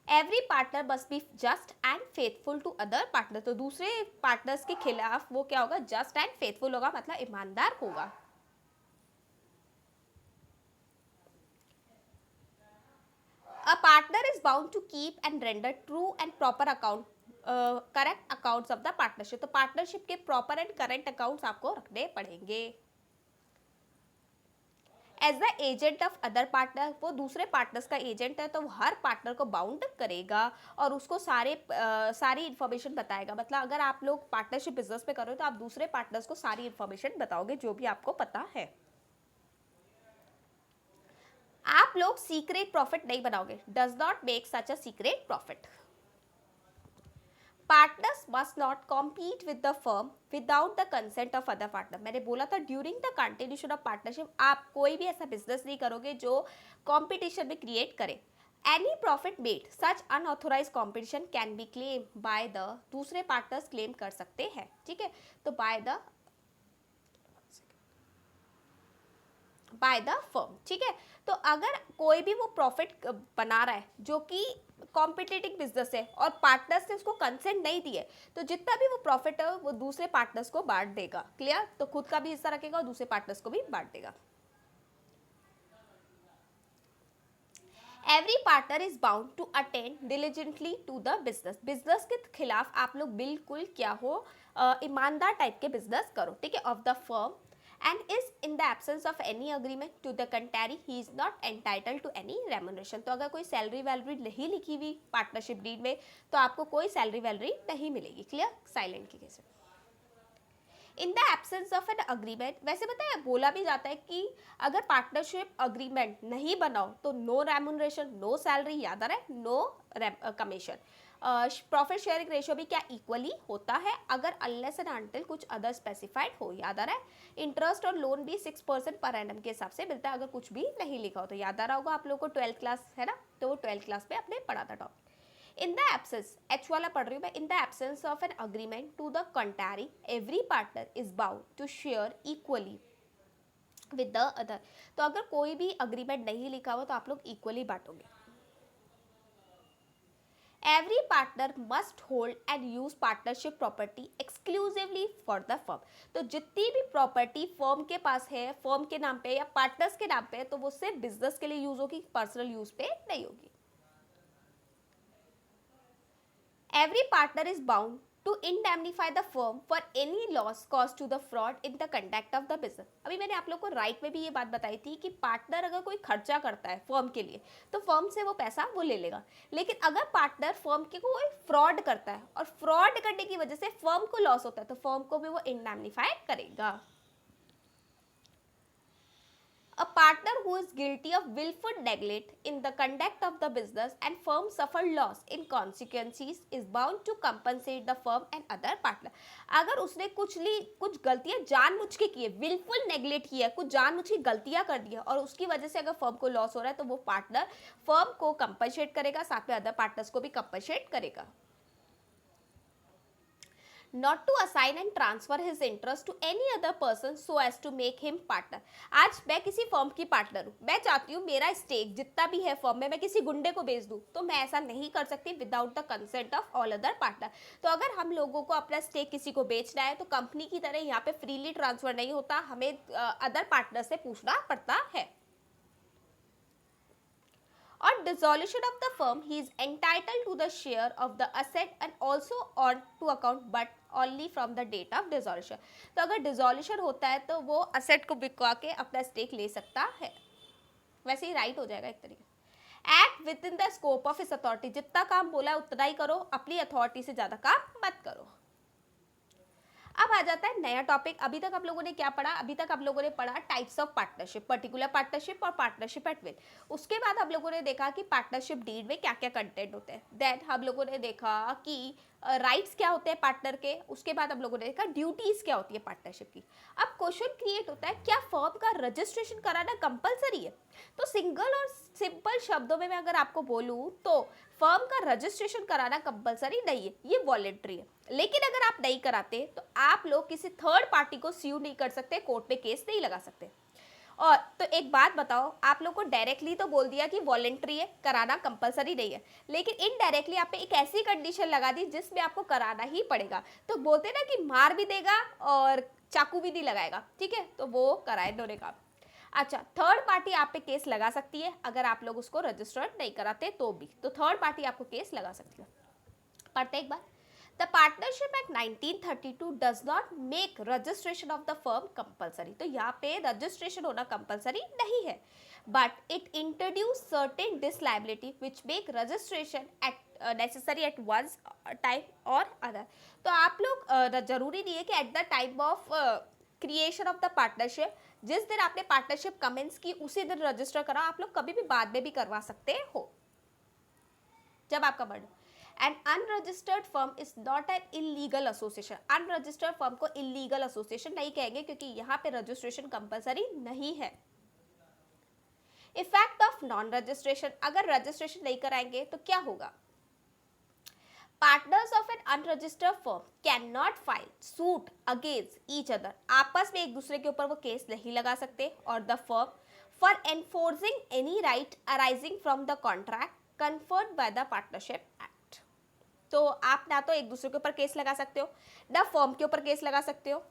Every partner must be just and faithful to other partner, तो दूसरे पार्टनर्स के खिलाफ वो क्या होगा, जस्ट एंड फेथफुल होगा, मतलब ईमानदार होगा। A partner is bound to keep and render true and proper account correct accounts of the partnership, तो पार्टनरशिप के प्रॉपर एंड करेंट अकाउंट्स आपको रखने पड़ेंगे। As the agent of other partner, वो दूसरे पार्टनर्स का एजेंट है तो वो हर पार्टनर को बाउंड करेगा और उसको सारी इन्फॉर्मेशन बताएगा। मतलब अगर आप लोग पार्टनरशिप बिजनेस में कर रहे हो तो आप दूसरे पार्टनर्स को सारी इन्फॉर्मेशन बताओगे जो भी आपको पता है। आप लोग सीक्रेट प्रॉफिट नहीं बनाओगे, does not make such a secret profit. Partners must not compete with the firm without the consent of other partner, मैंने बोला था during the continuation of partnership आप कोई भी ऐसा बिजनेस नहीं करोगे जो कॉम्पिटिशन में क्रिएट करे। Any profit made such unauthorise competition can be claim by the, दूसरे पार्टनर्स क्लेम कर सकते हैं। ठीक है, तो बाय द फर्म। ठीक है, तो अगर कोई भी वो प्रॉफिट बना रहा है जो कि कॉम्पिटिटिव बिजनेस है और पार्टनर्स ने उसको कंसेंट नहीं दिए, तो जितना भी वो प्रॉफिट है वो दूसरे पार्टनर्स को बांट देगा। क्लियर? तो खुद का भी हिस्सा रखेगा और दूसरे पार्टनर्स को भी बांट देगा। Every partner is bound to attend diligently to the business, business के खिलाफ आप लोग बिल्कुल क्या हो, ईमानदार टाइप के बिजनेस करो। ठीक है, of the firm and is in the absence of any agreement to the contrary he is not entitled to any remuneration, तो अगर कोई सैलरी वैलरी नहीं लिखी हुई पार्टनरशिप डीड में तो आपको कोई सैलरी वैलरी नहीं मिलेगी। क्लियर? साइलेंट के केस में in the absence of an agreement, वैसे बताया बोला भी जाता है कि अगर पार्टनरशिप अग्रीमेंट नहीं बनाओ तो नो रेम्यूनरेशन, नो सैलरी, याद आ रहा है, no commission. Profit sharing ratio भी क्या इक्वली होता है अगर अनलेस एंड अनटिल कुछ अदर स्पेसिफाइड हो, याद आ रहा है। इंटरेस्ट और लोन भी 6% पर एनम के हिसाब से मिलता है अगर कुछ भी नहीं लिखा हो, तो याद आ रहा होगा आप लोगों को 12th क्लास है ना, तो वो 12th क्लास में आपने पढ़ा था topic. In the absence, H वाला पढ़ रही हूँ मैं, in the absence of an agreement to the contrary, every partner is bound to share equally with the other, तो अगर कोई भी अग्रीमेंट नहीं लिखा हुआ तो आप लोग equally बांटोगे। Every partner must hold and use partnership property exclusively for the firm, तो जितनी भी प्रॉपर्टी फर्म के पास है, फर्म के नाम पे या पार्टनर्स के नाम पे है, तो वो सिर्फ बिजनेस के लिए यूज होगी, पर्सनल यूज पे नहीं होगी। Every partner is bound to indemnify the firm for any loss caused to the fraud in the conduct of the business। अभी मैंने आप लोग को राइट में भी ये बात बताई थी कि पार्टनर अगर कोई खर्चा करता है फर्म के लिए तो फर्म से वो पैसा वो ले लेगा, लेकिन अगर पार्टनर फर्म के कोई फ्रॉड करता है और फ्रॉड करने की वजह से फर्म को लॉस होता है तो फर्म को भी वो इंडेमनीफाई करेगा। A partner who is guilty of willful neglect in the conduct of the business and firm suffer loss in consequences is bound to compensate the firm and other partner। अगर उसने कुछ गलतियां जानबूझ के की है, willful neglect किया है, कुछ जानबूझ की गलतियां कर दी है और उसकी वजह से अगर फर्म को लॉस हो रहा है तो वो पार्टनर फर्म को कंपनसेट करेगा, साथ में अदर पार्टनर्स को भी कंपनसेट करेगा। not to assign and transfer his interest to any other person so as to make him partner। आज मैं किसी फर्म की पार्टनर हूँ, मैं चाहती हूँ मेरा स्टेक जितना भी है फर्म में मैं किसी गुंडे को बेच दूँ, तो मैं ऐसा नहीं कर सकती without the consent of all other partner. तो अगर हम लोगों को अपना स्टेक किसी को बेचना है तो कंपनी की तरह यहाँ पे फ्रीली ट्रांसफर नहीं होता, हमें अदर पार्टनर से पूछना पड़ता है। On dissolution of the firm, he is entitled to the share of the asset and also on to account, but only from the date of dissolution। तो अगर डिसोल्यूशन होता है तो वो असेट को बिकवा के अपना स्टेक ले सकता है, वैसे ही राइट हो जाएगा एक तरीके। Act with in the scope of इस अथॉरिटी, जितना काम बोला है उतना ही करो, अपनी अथॉरिटी से ज्यादा काम मत करो। अब आ जाता है नया टॉपिक। अभी तक आप लोगों ने क्या पढ़ा? अभी तक आप लोगों ने पढ़ा types of partnership, particular partnership और पार्टनरशिप एट विल। उसके बाद हम लोगों ने देखा कि पार्टनरशिप डीड में क्या क्या कंटेंट होते हैं। देन हम लोगों ने देखा कि राइट्स क्या होते हैं पार्टनर के। उसके बाद हम लोगों ने देखा ड्यूटीज क्या होती है पार्टनरशिप की। अब क्वेश्चन क्रिएट होता है, क्या फर्म का रजिस्ट्रेशन कराना कंपलसरी है? तो सिंगल और सिंपल शब्दों में मैं अगर आपको बोलूं तो फर्म का रजिस्ट्रेशन कराना कंपलसरी नहीं है, ये वॉलेंट्री है। लेकिन अगर आप नहीं कराते तो आप लोग किसी थर्ड पार्टी को स्यू नहीं कर सकते, कोर्ट में केस नहीं लगा सकते। और तो एक बात बताओ, आप लोग को डायरेक्टली तो बोल दिया कि वॉलेंट्री है, कराना कंपलसरी नहीं है, लेकिन इनडायरेक्टली आप पे एक ऐसी कंडीशन लगा दी जिसमें आपको कराना ही पड़ेगा। तो बोलते ना कि मार भी देगा और चाकू भी नहीं लगाएगा, ठीक है, तो वो कराए दोनों काम। अच्छा, थर्ड पार्टी आप पे केस लगा सकती है अगर आप लोग उसको रजिस्टर्ड नहीं कराते तो भी, तो थर्ड पार्टी आपको केस लगा सकती है। पढ़ते एक बार। The Partnership Act 1932 does not make registration of the firm compulsory। तो यहाँ पे रजिस्ट्रेशन होना कंपलसरी नहीं है, but it introduce certain disliability which make registration at necessary at one time or other। तो आप लोग जरूरी नहीं है कि at the time of creation of the partnership, जिस दिन आपने पार्टनरशिप कमेंस की उसी दिन रजिस्टर करा, आप लोग कभी भी बाद में भी करवा सकते हो जब आपका birth. An unregistered firm is not an illegal association। Unregistered firm को इलीगल एसोसिएशन नहीं कहेंगे क्योंकि यहाँ पे रजिस्ट्रेशन कंपलसरी नहीं है। इफेक्ट ऑफ नॉन रजिस्ट्रेशन, अगर रजिस्ट्रेशन नहीं कराएंगे तो क्या होगा? Partners of N unregistered firm can not file suit against each other. आपस में एक दूसरे के ऊपर वो केस नहीं लगा सकते। और the firm for enforcing any right arising from the contract conferred by the partnership act. तो आप ना तो एक दूसरे के ऊपर केस लगा सकते हो, ना फर्म के ऊपर केस लगा सकते हो।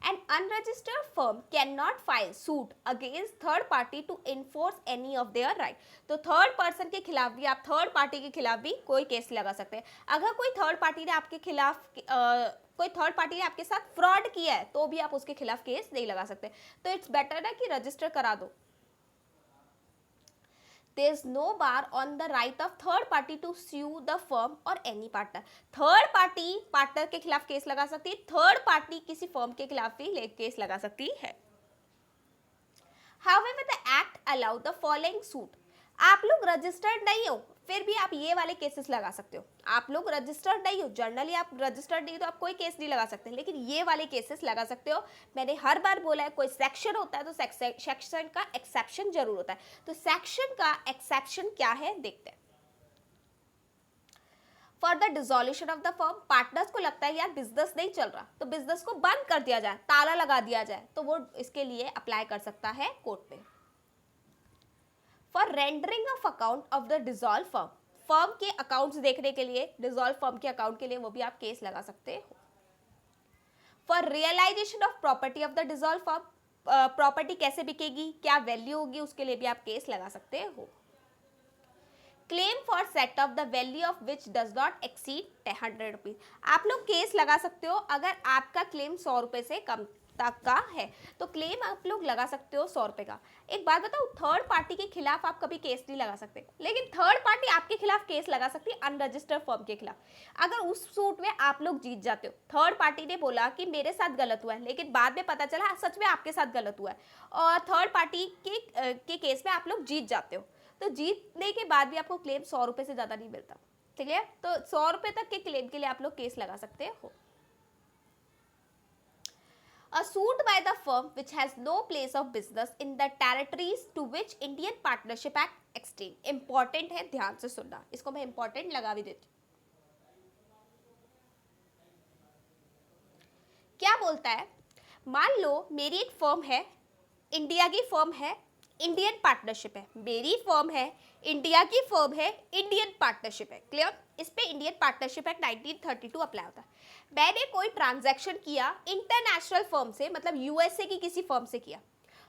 An unregistered firm cannot file suit against third party to enforce any of their right। तो थर्ड पर्सन के खिलाफ भी, आप थर्ड पार्टी के खिलाफ भी कोई केस लगा सकते हैं। अगर कोई थर्ड पार्टी ने आपके खिलाफ कोई थर्ड पार्टी ने आपके साथ फ्रॉड किया है तो भी आप उसके खिलाफ केस नहीं लगा सकते। तो इट्स बेटर ना कि रजिस्टर करा दो। There is no bar on the right of third party to sue the firm or any partner। Third party partner के खिलाफ केस लगा सकती है, थर्ड पार्टी किसी फर्म के खिलाफ भी केस लगा सकती है। However, the act allow the following suit। आप लोग रजिस्टर्ड नहीं हो फिर भी आप ये वाले केसेस लगा सकते हो। आप लोग रजिस्टर्ड नहीं हो, जनरली आप रजिस्टर्ड नहीं हो तो आप कोई केस नहीं लगा सकते, लेकिन ये वाले केसेस लगा सकते हो। मैंने हर बार बोला है, कोई सेक्शन होता है तो सेक्शन का एक्सेप्शन जरूर होता है। तो सेक्शन का एक्सेप्शन क्या है देखते हैं। For the dissolution of the firm, partners को लगता है यार बिजनेस नहीं चल रहा तो बिजनेस को बंद कर दिया जाए, ताला लगा दिया जाए, तो वो इसके लिए अप्लाई कर सकता है कोर्ट में। For rendering of account of the dissolve firm, firm के अकाउंट्स देखने के लिए, डिसॉल्व फर्म के अकाउंट के लिए वो भी आप केस लगा सकते हो। For realisation of property of the dissolve firm, property कैसे बिकेगी, क्या वैल्यू होगी, उसके लिए भी आप केस लगा सकते हो। Claim for set of the value of which does not exceed 100 rupees, आप लोग केस लगा सकते हो अगर आपका क्लेम 100 रुपए से कम तक का है, तो क्लेम आप लोग लगा सकते हो 100 रुपए का। एक बात बताओ, थर्ड पार्टी के खिलाफ आप कभी केस नहीं लगा सकते, लेकिन थर्ड पार्टी आपके खिलाफ केस लगा सकती है अनरजिस्टर्ड फर्म के खिलाफ। अगर उस सूट में आप लोग जीत जाते हो, थर्ड पार्टी ने बोला कि मेरे साथ गलत हुआ है, लेकिन बाद में पता चला सच में आपके साथ गलत हुआ है, और थर्ड पार्टी के केस में आप लोग जीत जाते हो, तो जीतने के बाद भी आपको क्लेम 100 रुपए से ज्यादा नहीं मिलता, ठीक है। तो 100 रुपए तक के क्लेम के लिए आप लोग केस लगा सकते हो। A suit by the firm which has no place of business in the territories to which Indian Partnership Act extend। important है, ध्यान से सुनना, इसको मैं important लगा भी देती हूँ। क्या बोलता है, मान लो मेरी एक फर्म है, इंडिया की फर्म है, इंडियन पार्टनरशिप है, मेरी फर्म है, इंडिया की फर्म है, इंडियन पार्टनरशिप है। क्लियर? इस पे इंडियन पार्टनरशिप एक्ट 1932 अप्लाई होता है। मैंने कोई ट्रांजैक्शन किया इंटरनेशनल फर्म से, मतलब यूएसए की किसी फर्म से किया,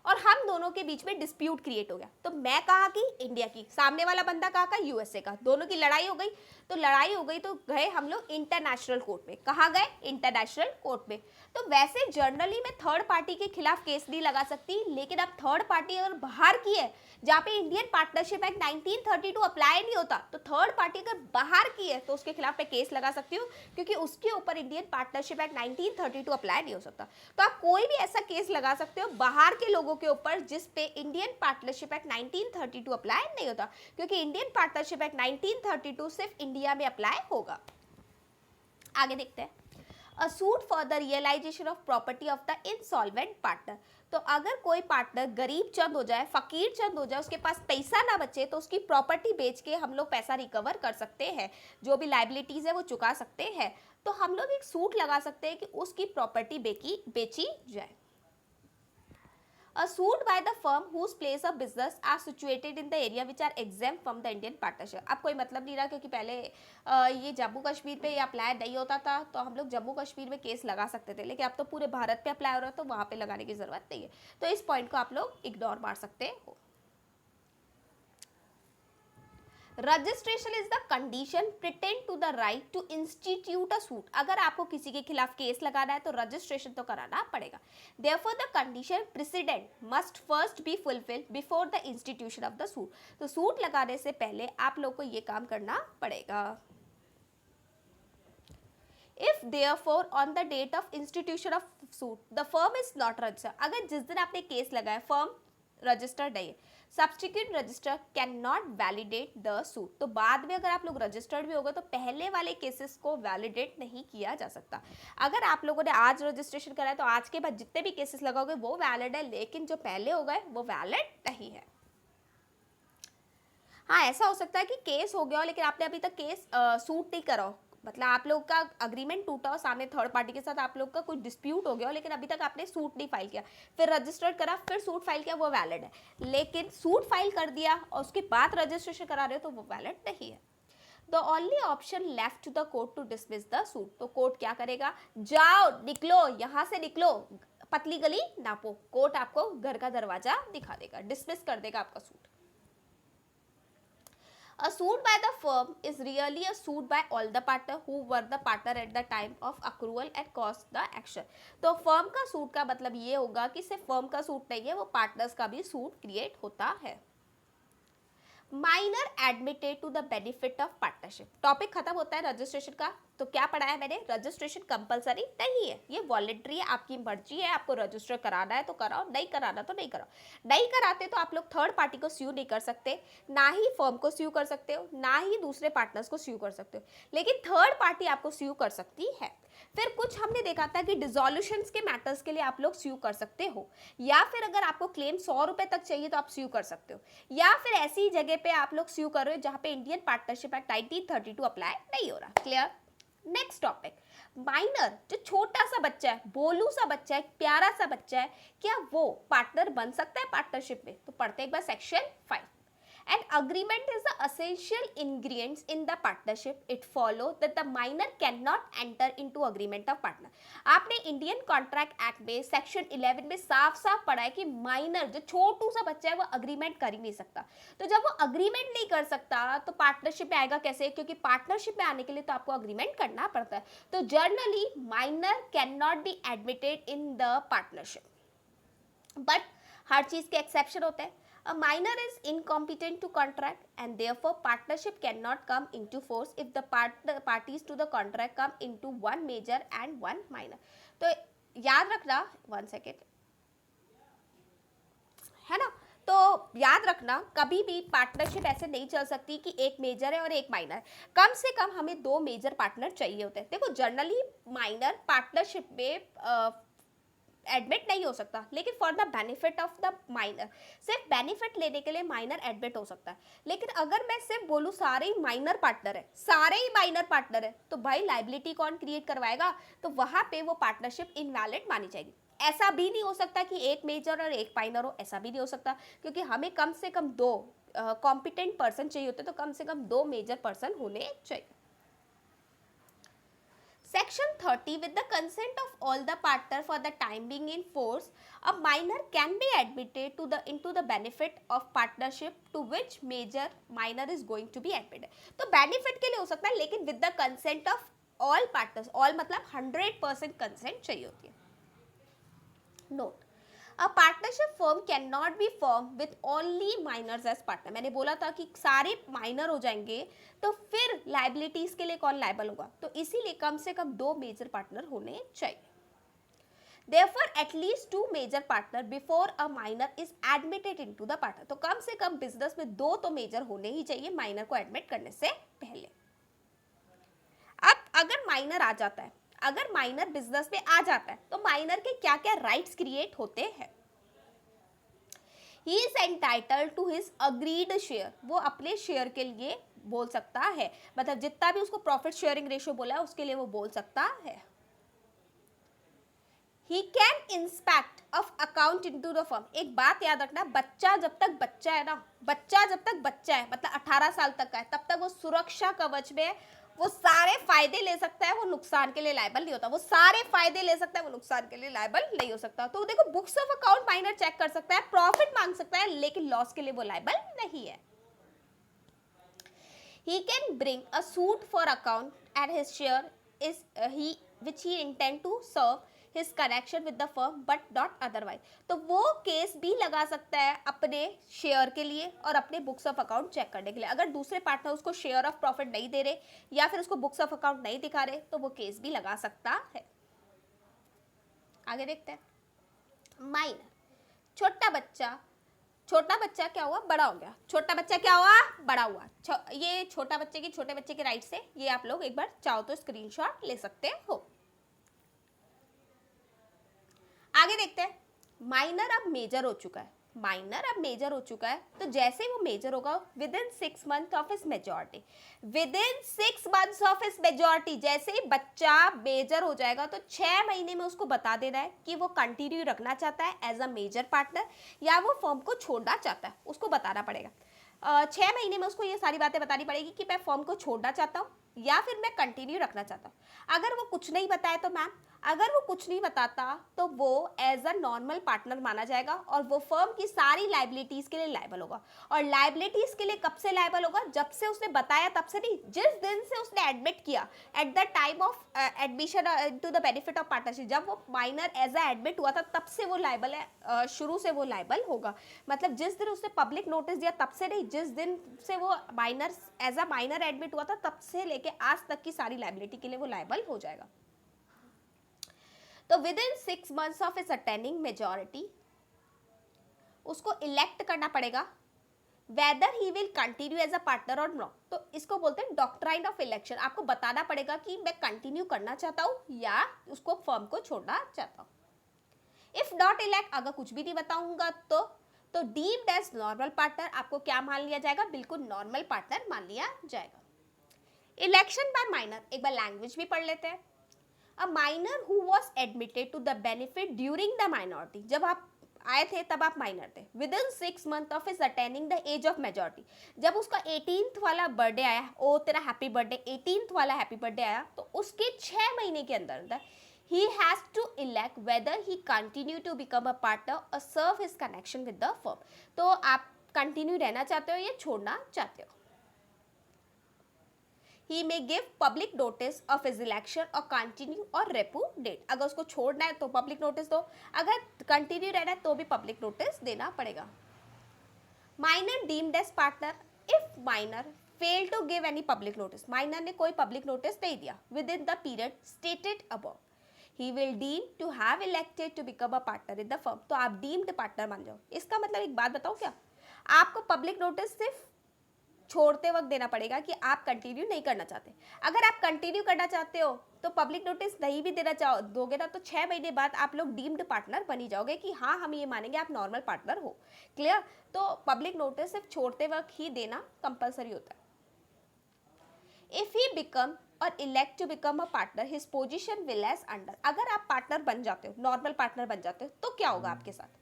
और हम दोनों के बीच में डिस्प्यूट क्रिएट हो गया। तो मैं कहा कि इंडिया की, सामने वाला बंदा कहा का यूएसए का, दोनों की लड़ाई हो गई। तो लड़ाई हो गई तो गए हम लोग इंटरनेशनल कोर्ट में। कहाँ गए? इंटरनेशनल कोर्ट में। तो वैसे जर्नली मैं थर्ड पार्टी के खिलाफ केस नहीं लगा सकती, लेकिन अब थर्ड पार्टी अगर बाहर की है, जहाँ पे इंडियन पार्टनरशिप एक्ट 1932 अप्लाई नहीं होता, तो थर्ड पार्टी अगर बाहर की है तो उसके खिलाफ मैं केस लगा सकती हूँ, क्योंकि उसके ऊपर इंडियन पार्टनरशिप एक्ट 1932 अप्लाई नहीं हो सकता। तो आप कोई भी ऐसा केस लगा सकते हो बाहर के लोगों के ऊपर जिस पे इंडियन पार्टनरशिप एक्ट 1932 अप्लाई नहीं होता, क्योंकि इंडियन पार्टनरशिप एक्ट 1932 सिर्फ इंडिया में अप्लाई होगा। आगे देखते हैं, a suit for the realisation of property of the insolvent partner. तो अगर कोई पार्टनर गरीब चंद हो जाए, फकीर चंद हो जाए, उसके पास पैसा ना बचे, तो उसकी प्रॉपर्टी बेच के हम लोग पैसा रिकवर कर सकते हैं, जो भी लाइबिलिटीज है वो चुका सकते हैं। तो हम लोग एक सूट लगा सकते हैं कि उसकी प्रॉपर्टी बेची जाए। A suit by the firm whose place of business are situated in the area which are exempt from the Indian partnership। अब कोई मतलब नहीं रहा, क्योंकि पहले ये जम्मू कश्मीर पे ये अप्लाई नहीं होता था, तो हम लोग जम्मू कश्मीर में केस लगा सकते थे, लेकिन अब तो पूरे भारत पे अप्लाई हो रहा है, तो वहाँ पे लगाने की ज़रूरत नहीं है। तो इस पॉइंट को आप लोग इग्नोर मार सकते हो। Registration is the condition pretend to the right to institute a suit. अगर आपको किसी के खिलाफ केस लगाना है तो रजिस्ट्रेशन तो कराना पड़ेगा। Therefore the condition president must first be fulfilled before the institution of the suit. तो सूट लगाने से पहले आप लोग को ये काम करना पड़ेगा। If therefore on the date of institution of suit the firm is not registered, अगर जिस दिन आपने केस लगाया फर्म रजिस्टर्ड नहीं है, subsequent register can not validate the suit. तो बाद में अगर आप लोग रजिस्टर्ड भी होगा तो पहले वाले केसेस को वैलिडेट नहीं किया जा सकता। अगर आप लोगों ने आज रजिस्ट्रेशन करा है तो आज के बाद जितने भी केसेस लगाओगे वो वैलिड है, लेकिन जो पहले हो गए वो वैलिड नहीं है। हाँ, ऐसा हो सकता है कि केस हो गया हो लेकिन आपने अभी तक केस सूट नहीं करा हो, मतलब आप लोग का अग्रीमेंट टूटा हो सामने थर्ड पार्टी के साथ, आप लोग का कुछ डिस्प्यूट हो गया हो, लेकिन अभी तक आपने सूट नहीं फाइल किया, फिर रजिस्टर्ड करा, फिर सूट फाइल किया, वो वैलिड है। लेकिन सूट फाइल कर दिया और उसके बाद रजिस्ट्रेशन करा रहे हो तो वो वैलिड नहीं है। The only option left to the court to dismiss the suit. तो कोर्ट क्या करेगा? जाओ, निकलो, यहाँ से निकलो, पतली गली नापो। कोर्ट आपको घर का दरवाजा दिखा देगा, डिसमिस कर देगा आपका suit. A suit by the firm is really a suit by all the partner who were the partner at the time of accrual and caused the action। तो फर्म का सूट का मतलब ये होगा कि सिर्फ फर्म का सूट नहीं है, वो पार्टनर्स का भी सूट क्रिएट होता है। Minor admitted to the benefit of partnership. Topic खत्म होता है रजिस्ट्रेशन का। तो क्या पढ़ाया मैंने? रजिस्ट्रेशन कंपलसरी नहीं है, ये वॉलेंट्री है, आपकी मर्जी है, आपको रजिस्टर कराना है तो कराओ, नहीं कराना तो नहीं कराओ। नहीं कराते तो आप लोग थर्ड पार्टी को स्यू नहीं कर सकते, ना ही फर्म को स्यू कर सकते हो, ना ही दूसरे पार्टनर्स को स्यू कर सकते हो, लेकिन थर्ड पार्टी आपको स्यू कर सकती है। फिर कुछ हमने देखा था कि डिसॉल्यूशंस के मैटर्स के लिए आप लोग स्यू कर सकते हो, या फिर अगर आपको क्लेम 100 रुपए तक चाहिए तो आप स्यू कर सकते हो, या फिर ऐसी जगह पे आप लोग स्यू कर रहे हो जहां पे इंडियन पार्टनरशिप एक्ट 1932 अप्लाई नहीं हो रहा। क्लियर? नेक्स्ट टॉपिक, माइनर, जो छोटा सा बच्चा है, बोलू सा बच्चा है, प्यारा सा बच्चा है, क्या वो पार्टनर बन सकता है पार्टनरशिप में? तो पढ़ते एक बार section 5। An agreement is the essential ingredients in the partnership. It follows that the minor cannot enter into agreement of partner। आपने इंडियन कॉन्ट्रैक्ट एक्ट में सेक्शन 11 में साफ साफ पढ़ा है कि माइनर, जो छोटू सा बच्चा है, वो अग्रीमेंट कर ही नहीं सकता। तो जब वो अग्रीमेंट नहीं कर सकता तो पार्टनरशिप में आएगा कैसे? क्योंकि पार्टनरशिप में आने के लिए तो आपको अग्रीमेंट करना पड़ता है। तो generally minor can not be admitted in the partnership, but हर चीज के एक्सेप्शन होते हैं। A minor is incompetent to contract and therefore partnership cannot come into force if the parties to the contract come into one major and one minor। तो याद रखना, 1 सेकेंड, है ना? तो याद रखना, कभी भी पार्टनरशिप ऐसे नहीं चल सकती कि एक मेजर है और एक माइनर। कम से कम हमें 2 मेजर पार्टनर चाहिए होते हैं। देखो, जनरली माइनर पार्टनरशिप में एडमिट नहीं हो सकता, लेकिन for the benefit of the minor, सिर्फ बेनिफिट लेने के लिए माइनर एडमिट हो सकता है। लेकिन अगर मैं सिर्फ बोलूँ सारे ही माइनर पार्टनर है, सारे ही माइनर पार्टनर है, तो भाई लाइबिलिटी कौन क्रिएट करवाएगा, तो वहां पे वो पार्टनरशिप इनवैलिड मानी जाएगी। ऐसा भी नहीं हो सकता कि एक मेजर और एक माइनर हो, ऐसा भी नहीं हो सकता, क्योंकि हमें कम से कम दो कॉम्पिटेंट पर्सन चाहिए होते, तो कम से कम दो मेजर पर्सन होने चाहिए। Section 30, with the consent of all the partner for the time being in force, a minor can be admitted to the into the benefit of partnership to which major minor is going to be admitted. तो benefit के लिए हो सकता है, लेकिन with the consent of all partners, all मतलब 100% consent चाहिए होती है। Note, a partnership firm cannot be formed with only minors as partner। मैंने बोला था कि सारे माइनर हो जाएंगे तो फिर लाइबिलिटीज के लिए कौन लाइबल होगा, तो इसीलिए कम से कम दो मेजर पार्टनर होने चाहिए। Therefore, at least two major partner before a minor is admitted into the partner। तो कम से कम बिजनेस में दो तो मेजर होने ही चाहिए माइनर को एडमिट करने से पहले। अब अगर माइनर आ जाता है, अगर माइनर बिजनेस में आ जाता है, तो माइनर के क्या क्या राइट्स क्रिएट होते हैं। He is entitled to his agreed share, वो अपने शेयर के लिए बोल सकता है, मतलब जितना भी उसको प्रॉफिट शेयरिंग रेशियो बोला है उसके लिए वो बोल सकता है। He can inspect of account into the firm. एक बात याद रखना, बच्चा जब तक बच्चा है ना, बच्चा जब तक बच्चा है मतलब 18 साल तक का है, तब तक वो सुरक्षा कवच में है, वो सारे फायदे ले सकता है, वो नुकसान के लिए लायबल नहीं होता। वो सारे फायदे ले सकता है, वो नुकसान के लिए लायबल नहीं हो सकता। तो देखो, books of account minor check कर सकता है, प्रॉफिट मांग सकता है, लेकिन लॉस के लिए वो लायबल नहीं है। He can bring a suit for account and his share is which he intend to serve his connection with the firm but not otherwise। तो वो केस भी लगा सकता है अपने शेयर के लिए और अपने बुक्स ऑफ अकाउंट चेक करने के लिए। अगर दूसरे पार्टनर उसको शेयर ऑफ प्रॉफिट नहीं दे रहे या फिर उसको बुक्स ऑफ अकाउंट नहीं दिखा रहे, तो वो केस भी लगा सकता है। आगे देखते हैं। माइनर, छोटा बच्चा, छोटा बच्चा क्या हुआ, बड़ा हो गया, छोटा बच्चा क्या हुआ, बड़ा हुआ। ये छोटा बच्चे की, छोटे बच्चे के राइट से ये आप लोग एक बार चाहो तो स्क्रीनशॉट ले सकते हो। आगे देखते हैं। माइनर अब मेजर हो चुका है, माइनर अब मेजर हो चुका है, तो जैसे ही वो मेजर होगा with in 6 month of his majority, with in 6 months of his majority, जैसे ही बच्चा मेजर हो जाएगा तो 6 महीने में उसको बता देना है कि वो कंटिन्यू रखना चाहता है एज अ मेजर पार्टनर या वो फर्म को छोड़ना चाहता है, उसको बताना पड़ेगा। 6 महीने में उसको ये सारी बातें बतानी पड़ेगी कि मैं फर्म को छोड़ना चाहता हूँ या फिर मैं कंटिन्यू रखना चाहता हूँ। अगर वो कुछ नहीं बताए तो मैम, अगर वो कुछ नहीं बताता तो वो एज अ नॉर्मल पार्टनर माना जाएगा और वो फर्म की सारी लाइबिलिटीज के लिए लायबल होगा। और लाइबिलिटीज के लिए कब से लायबल होगा, जब से उसने बताया तब से नहीं, जिस दिन से उसने एडमिट किया, at the time of admission to the benefit of partnership, जब वो माइनर एज अ एडमिट हुआ था तब से वो लायबल है, शुरू से वो लायबल होगा। मतलब जिस दिन उसने पब्लिक नोटिस दिया तब से नहीं, जिस दिन से वो minor as a minor admit हुआ था तब से लेके आज तक की सारी लाइबिलिटी के लिए वो लायबल हो जाएगा। तो within 6 months of is attaining majority उसको इलेक्ट करना पड़ेगा whether he will continue as a partner और नॉट। तो इसको बोलते हैं डॉक्ट्राइन ऑफ इलेक्शन। आपको बताना पड़ेगा कि मैं कंटिन्यू करना चाहता हूं या उसको फर्म को छोड़ना चाहता हूं। इफ नॉट इलेक्ट, अगर कुछ भी नहीं बताऊंगा तो डीम्ड एज नॉर्मल पार्टनर, आपको क्या मान लिया जाएगा, बिल्कुल नॉर्मल पार्टनर मान लिया जाएगा। इलेक्शन बाय माइनर, एक बार लैंग्वेज भी पढ़ लेते हैं। A minor who was admitted to the benefit during the minority, जब आप आए थे तब आप माइनर थे, within 6 months of his attaining the age of majority, जब उसका 18th वाला बर्थडे आया, ओ तेरा हैप्पी बर्थडे, 18th वाला हैप्पी बर्थडे आया, तो उसके 6 महीने के अंदर he has to elect whether he continue to become a partner or serve his connection with the firm। तो आप कंटिन्यू रहना चाहते हो या छोड़ना चाहते हो। He may give public notice of his election or continue or repudiate। अगर उसको छोड़ना है तो पब्लिक नोटिस दो, अगर कंटिन्यू रहना है तो भी पब्लिक नोटिस देना पड़ेगा। Minor deemed as partner if minor fail to give any public notice, minor ने कोई पब्लिक नोटिस नहीं दिया within the period stated above, he will deem to have elected to become a partner in the firm। तो आप डीम्ड पार्टनर मान जाओ। इसका मतलब एक बात बताओ क्या, आपको पब्लिक नोटिस सिर्फ छोड़ते वक्त देना पड़ेगा कि आप कंटिन्यू नहीं करना चाहते। अगर आप कंटिन्यू करना चाहते हो तो पब्लिक नोटिस नहीं भी देना दोगे ना, तो 6 महीने बाद आप लोग डीम्ड पार्टनर बनी जाओगे कि हाँ हम ये मानेंगे आप नॉर्मल पार्टनर हो। क्लियर? तो पब्लिक नोटिस सिर्फ छोड़ते वक्त ही देना कंपलसरी होता है। इफ ही बिकम और elect to become a partner his position will as under. अगर आप पार्टनर बन जाते हो, नॉर्मल पार्टनर बन जाते हो, तो क्या होगा आपके साथ?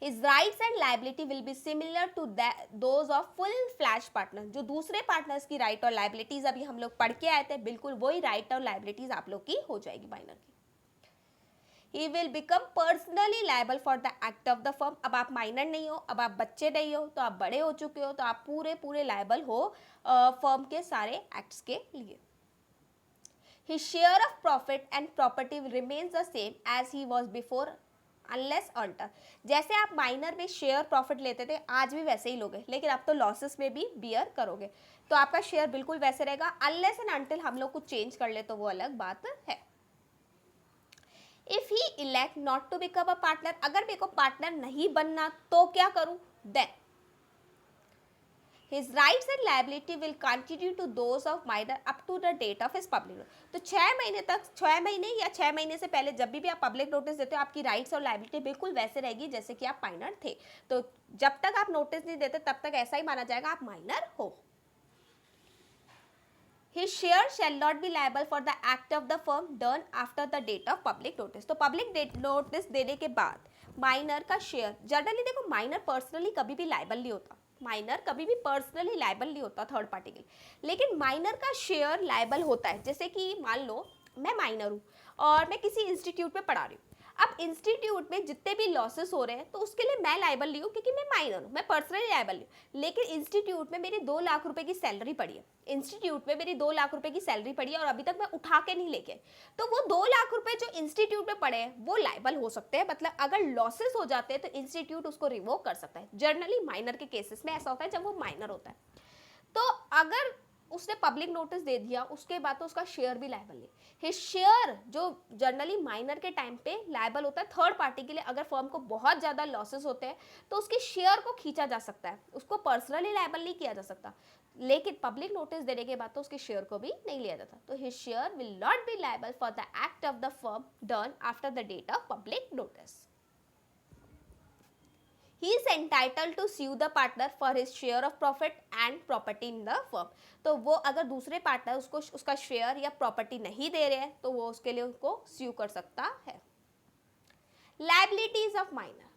His rights and liability will be similar to those of full fledged partner। जो दूसरे पार्टनर्स की राइट और लाइबिलिटीज अभी हम लोग पढ़ के आए थे, बिल्कुल वही राइट और लाइबिलिटीज आप लोग की हो जाएगी माइनर की। He will become personally liable for the act of the firm। अब आप माइनर नहीं हो, अब आप बच्चे नहीं हो, तो आप बड़े हो चुके हो, तो आप पूरे लाइबल हो फर्म के सारे एक्ट्स के लिए। His share of profit and property remains the same as he was before unless alter. जैसे आप माइनर में शेयर प्रॉफिट लेते थे, आज भी वैसे ही लोगे, लेकिन अब तो लॉसेस में भी बियर करोगे, तो आपका शेयर बिल्कुल वैसे रहेगा अनलेस एंड अनटिल हम लोग कुछ चेंज कर ले तो वो अलग बात है। If he elect not to become a partner, अगर मेरे को पार्टनर नहीं बनना तो क्या करूं? Then his rights and liability will continue to those of minor up to the date of his public notice। तो 6 महीने तक, 6 महीने या 6 महीने से पहले जब भी आप पब्लिक नोटिस देते हो, आपकी राइट्स और लाइबिलिटी बिल्कुल वैसे रहेगी जैसे कि आप माइनर थे। तो जब तक आप नोटिस नहीं देते तब तक ऐसा ही माना जाएगा आप माइनर हो। His share shall not be liable for the act of the firm done after the date of public notice। तो पब्लिक नोटिस देने के बाद माइनर का शेयर, जनरली देखो माइनर पर्सनली कभी भी लाइबल नहीं होता, माइनर कभी भी पर्सनली लाइबल नहीं होता थर्ड पार्टी के लिए, लेकिन माइनर का शेयर लाइबल होता है। जैसे कि मान लो मैं माइनर हूँ और मैं किसी इंस्टीट्यूट में पढ़ा रही हूँ, अब इंस्टीट्यूट में जितने भी लॉसेस हो रहे हैं तो उसके लिए मैं लाइबल नहीं हूँ क्योंकि मैं माइनर हूँ, मैं पर्सनली लाइबल नहीं हूँ। लेकिन इंस्टीट्यूट में मेरी 2 लाख रुपए की सैलरी पड़ी है, इंस्टीट्यूट में मेरी 2 लाख रुपए की सैलरी पड़ी है और अभी तक मैं उठा के नहीं लेके, तो वो 2 लाख रुपए जो इंस्टीट्यूट में पड़े हैं वो लाइबल हो सकते हैं। मतलब अगर लॉसेस हो जाते हैं तो इंस्टीट्यूट उसको रिवोक कर सकता है। जनरली माइनर के केसेस में ऐसा होता है जब वो माइनर होता है। तो अगर उसने पब्लिक नोटिस दे दिया उसके बाद तो उसका शेयर भी लायबल है। हिज शेयर जो जनरली माइनर के टाइम पे लायबल होता है थर्ड पार्टी के लिए, अगर फर्म को बहुत ज़्यादा लॉसेस होते हैं तो उसके शेयर को खींचा जा सकता है, उसको पर्सनली लायबल नहीं किया जा सकता। लेकिन पब्लिक नोटिस देने के बाद तो उसके शेयर को भी नहीं लिया जाता। तो his share will not be liable for the act of the firm done after the date of public notice. He is entitled to sue the partner for his share of profit and property in the firm। तो वो अगर दूसरे पार्टनर उसको उसका शेयर या प्रॉपर्टी नहीं दे रहे हैं तो वो उसके लिए उसको स्यू कर सकता है। Liabilities of minor,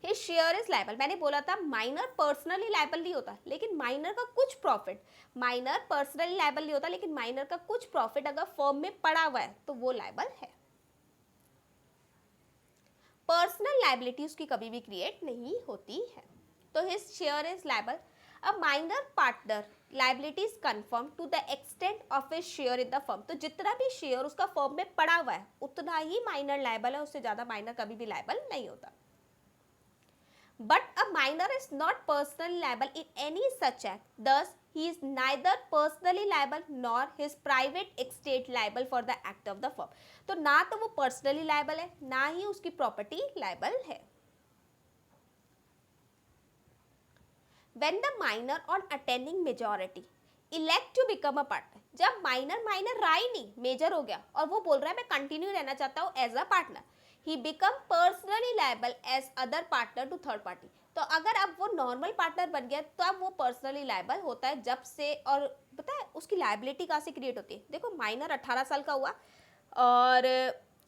his share is liable। मैंने बोला था माइनर पर्सनली लायबल नहीं होता, लेकिन माइनर का कुछ प्रॉफिट, माइनर पर्सनली लायबल नहीं होता लेकिन माइनर का कुछ प्रॉफिट अगर फर्म में पड़ा हुआ है तो वो लायबल है। पर्सनल लाइबिलिटी उसकी कभी भी क्रिएट नहीं होती है। तो his share is liable. A minor partner liability is confirm to the extent of his share in the firm. तो जितना भी शेयर उसका फर्म में पड़ा हुआ है उतना ही माइनर लायबल है, उससे ज्यादा माइनर कभी भी लायबल नहीं होता। But a minor is not personally liable in any such act, दस he is neither personally liable nor his private estate liable for the act of the firm। तो ना तो वो पर्सनली लायबल है ना ही उसकी प्रॉपर्टी लायबल है। When the minor on attaining majority elect to become a partner, जब माइनर रहा ही नहीं, मेजर हो गया और वो बोल रहा है मैं कंटिन्यू रहना चाहता हूँ as a partner, he become personally liable as other partner to third party। तो अगर अब वो नॉर्मल पार्टनर बन गया तो अब वो पर्सनली लायबल होता है जब से, और पता है उसकी लायबिलिटी कहाँ से क्रिएट होती है। देखो माइनर 18 साल का हुआ और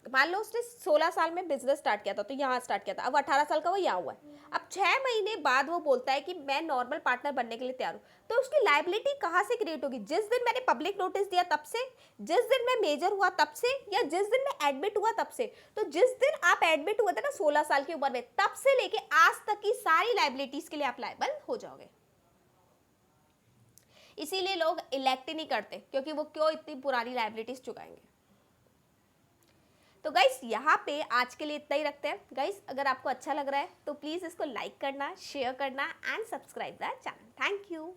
मान लो उसने 16 साल में बिजनेस स्टार्ट किया था तो यहाँ स्टार्ट किया था, अब 18 साल का वो यहाँ हुआ है। अब 6 महीने बाद वो बोलता है कि मैं नॉर्मल पार्टनर बनने के लिए तैयार हूँ, तो उसकी लायबिलिटी कहाँ से क्रिएट होगी? जिस दिन मैंने पब्लिक नोटिस दिया तब से, जिस दिन मैं मेजर हुआ तब से, या जिस दिन मैं एडमिट हुआ तब से। तो जिस दिन आप एडमिट हुए थे ना 16 साल की उम्र में, तब से लेके आज तक की सारी लायबिलिटीज के लिए आप लायबल हो जाओगे। इसीलिए लोग इलेक्ट ही नहीं करते क्योंकि वो क्यों इतनी पुरानी लायबिलिटीज चुकाएंगे। तो गाइस यहाँ पे आज के लिए इतना ही रखते हैं। गाइस अगर आपको अच्छा लग रहा है तो प्लीज़ इसको लाइक करना, शेयर करना and subscribe the channel. Thank you.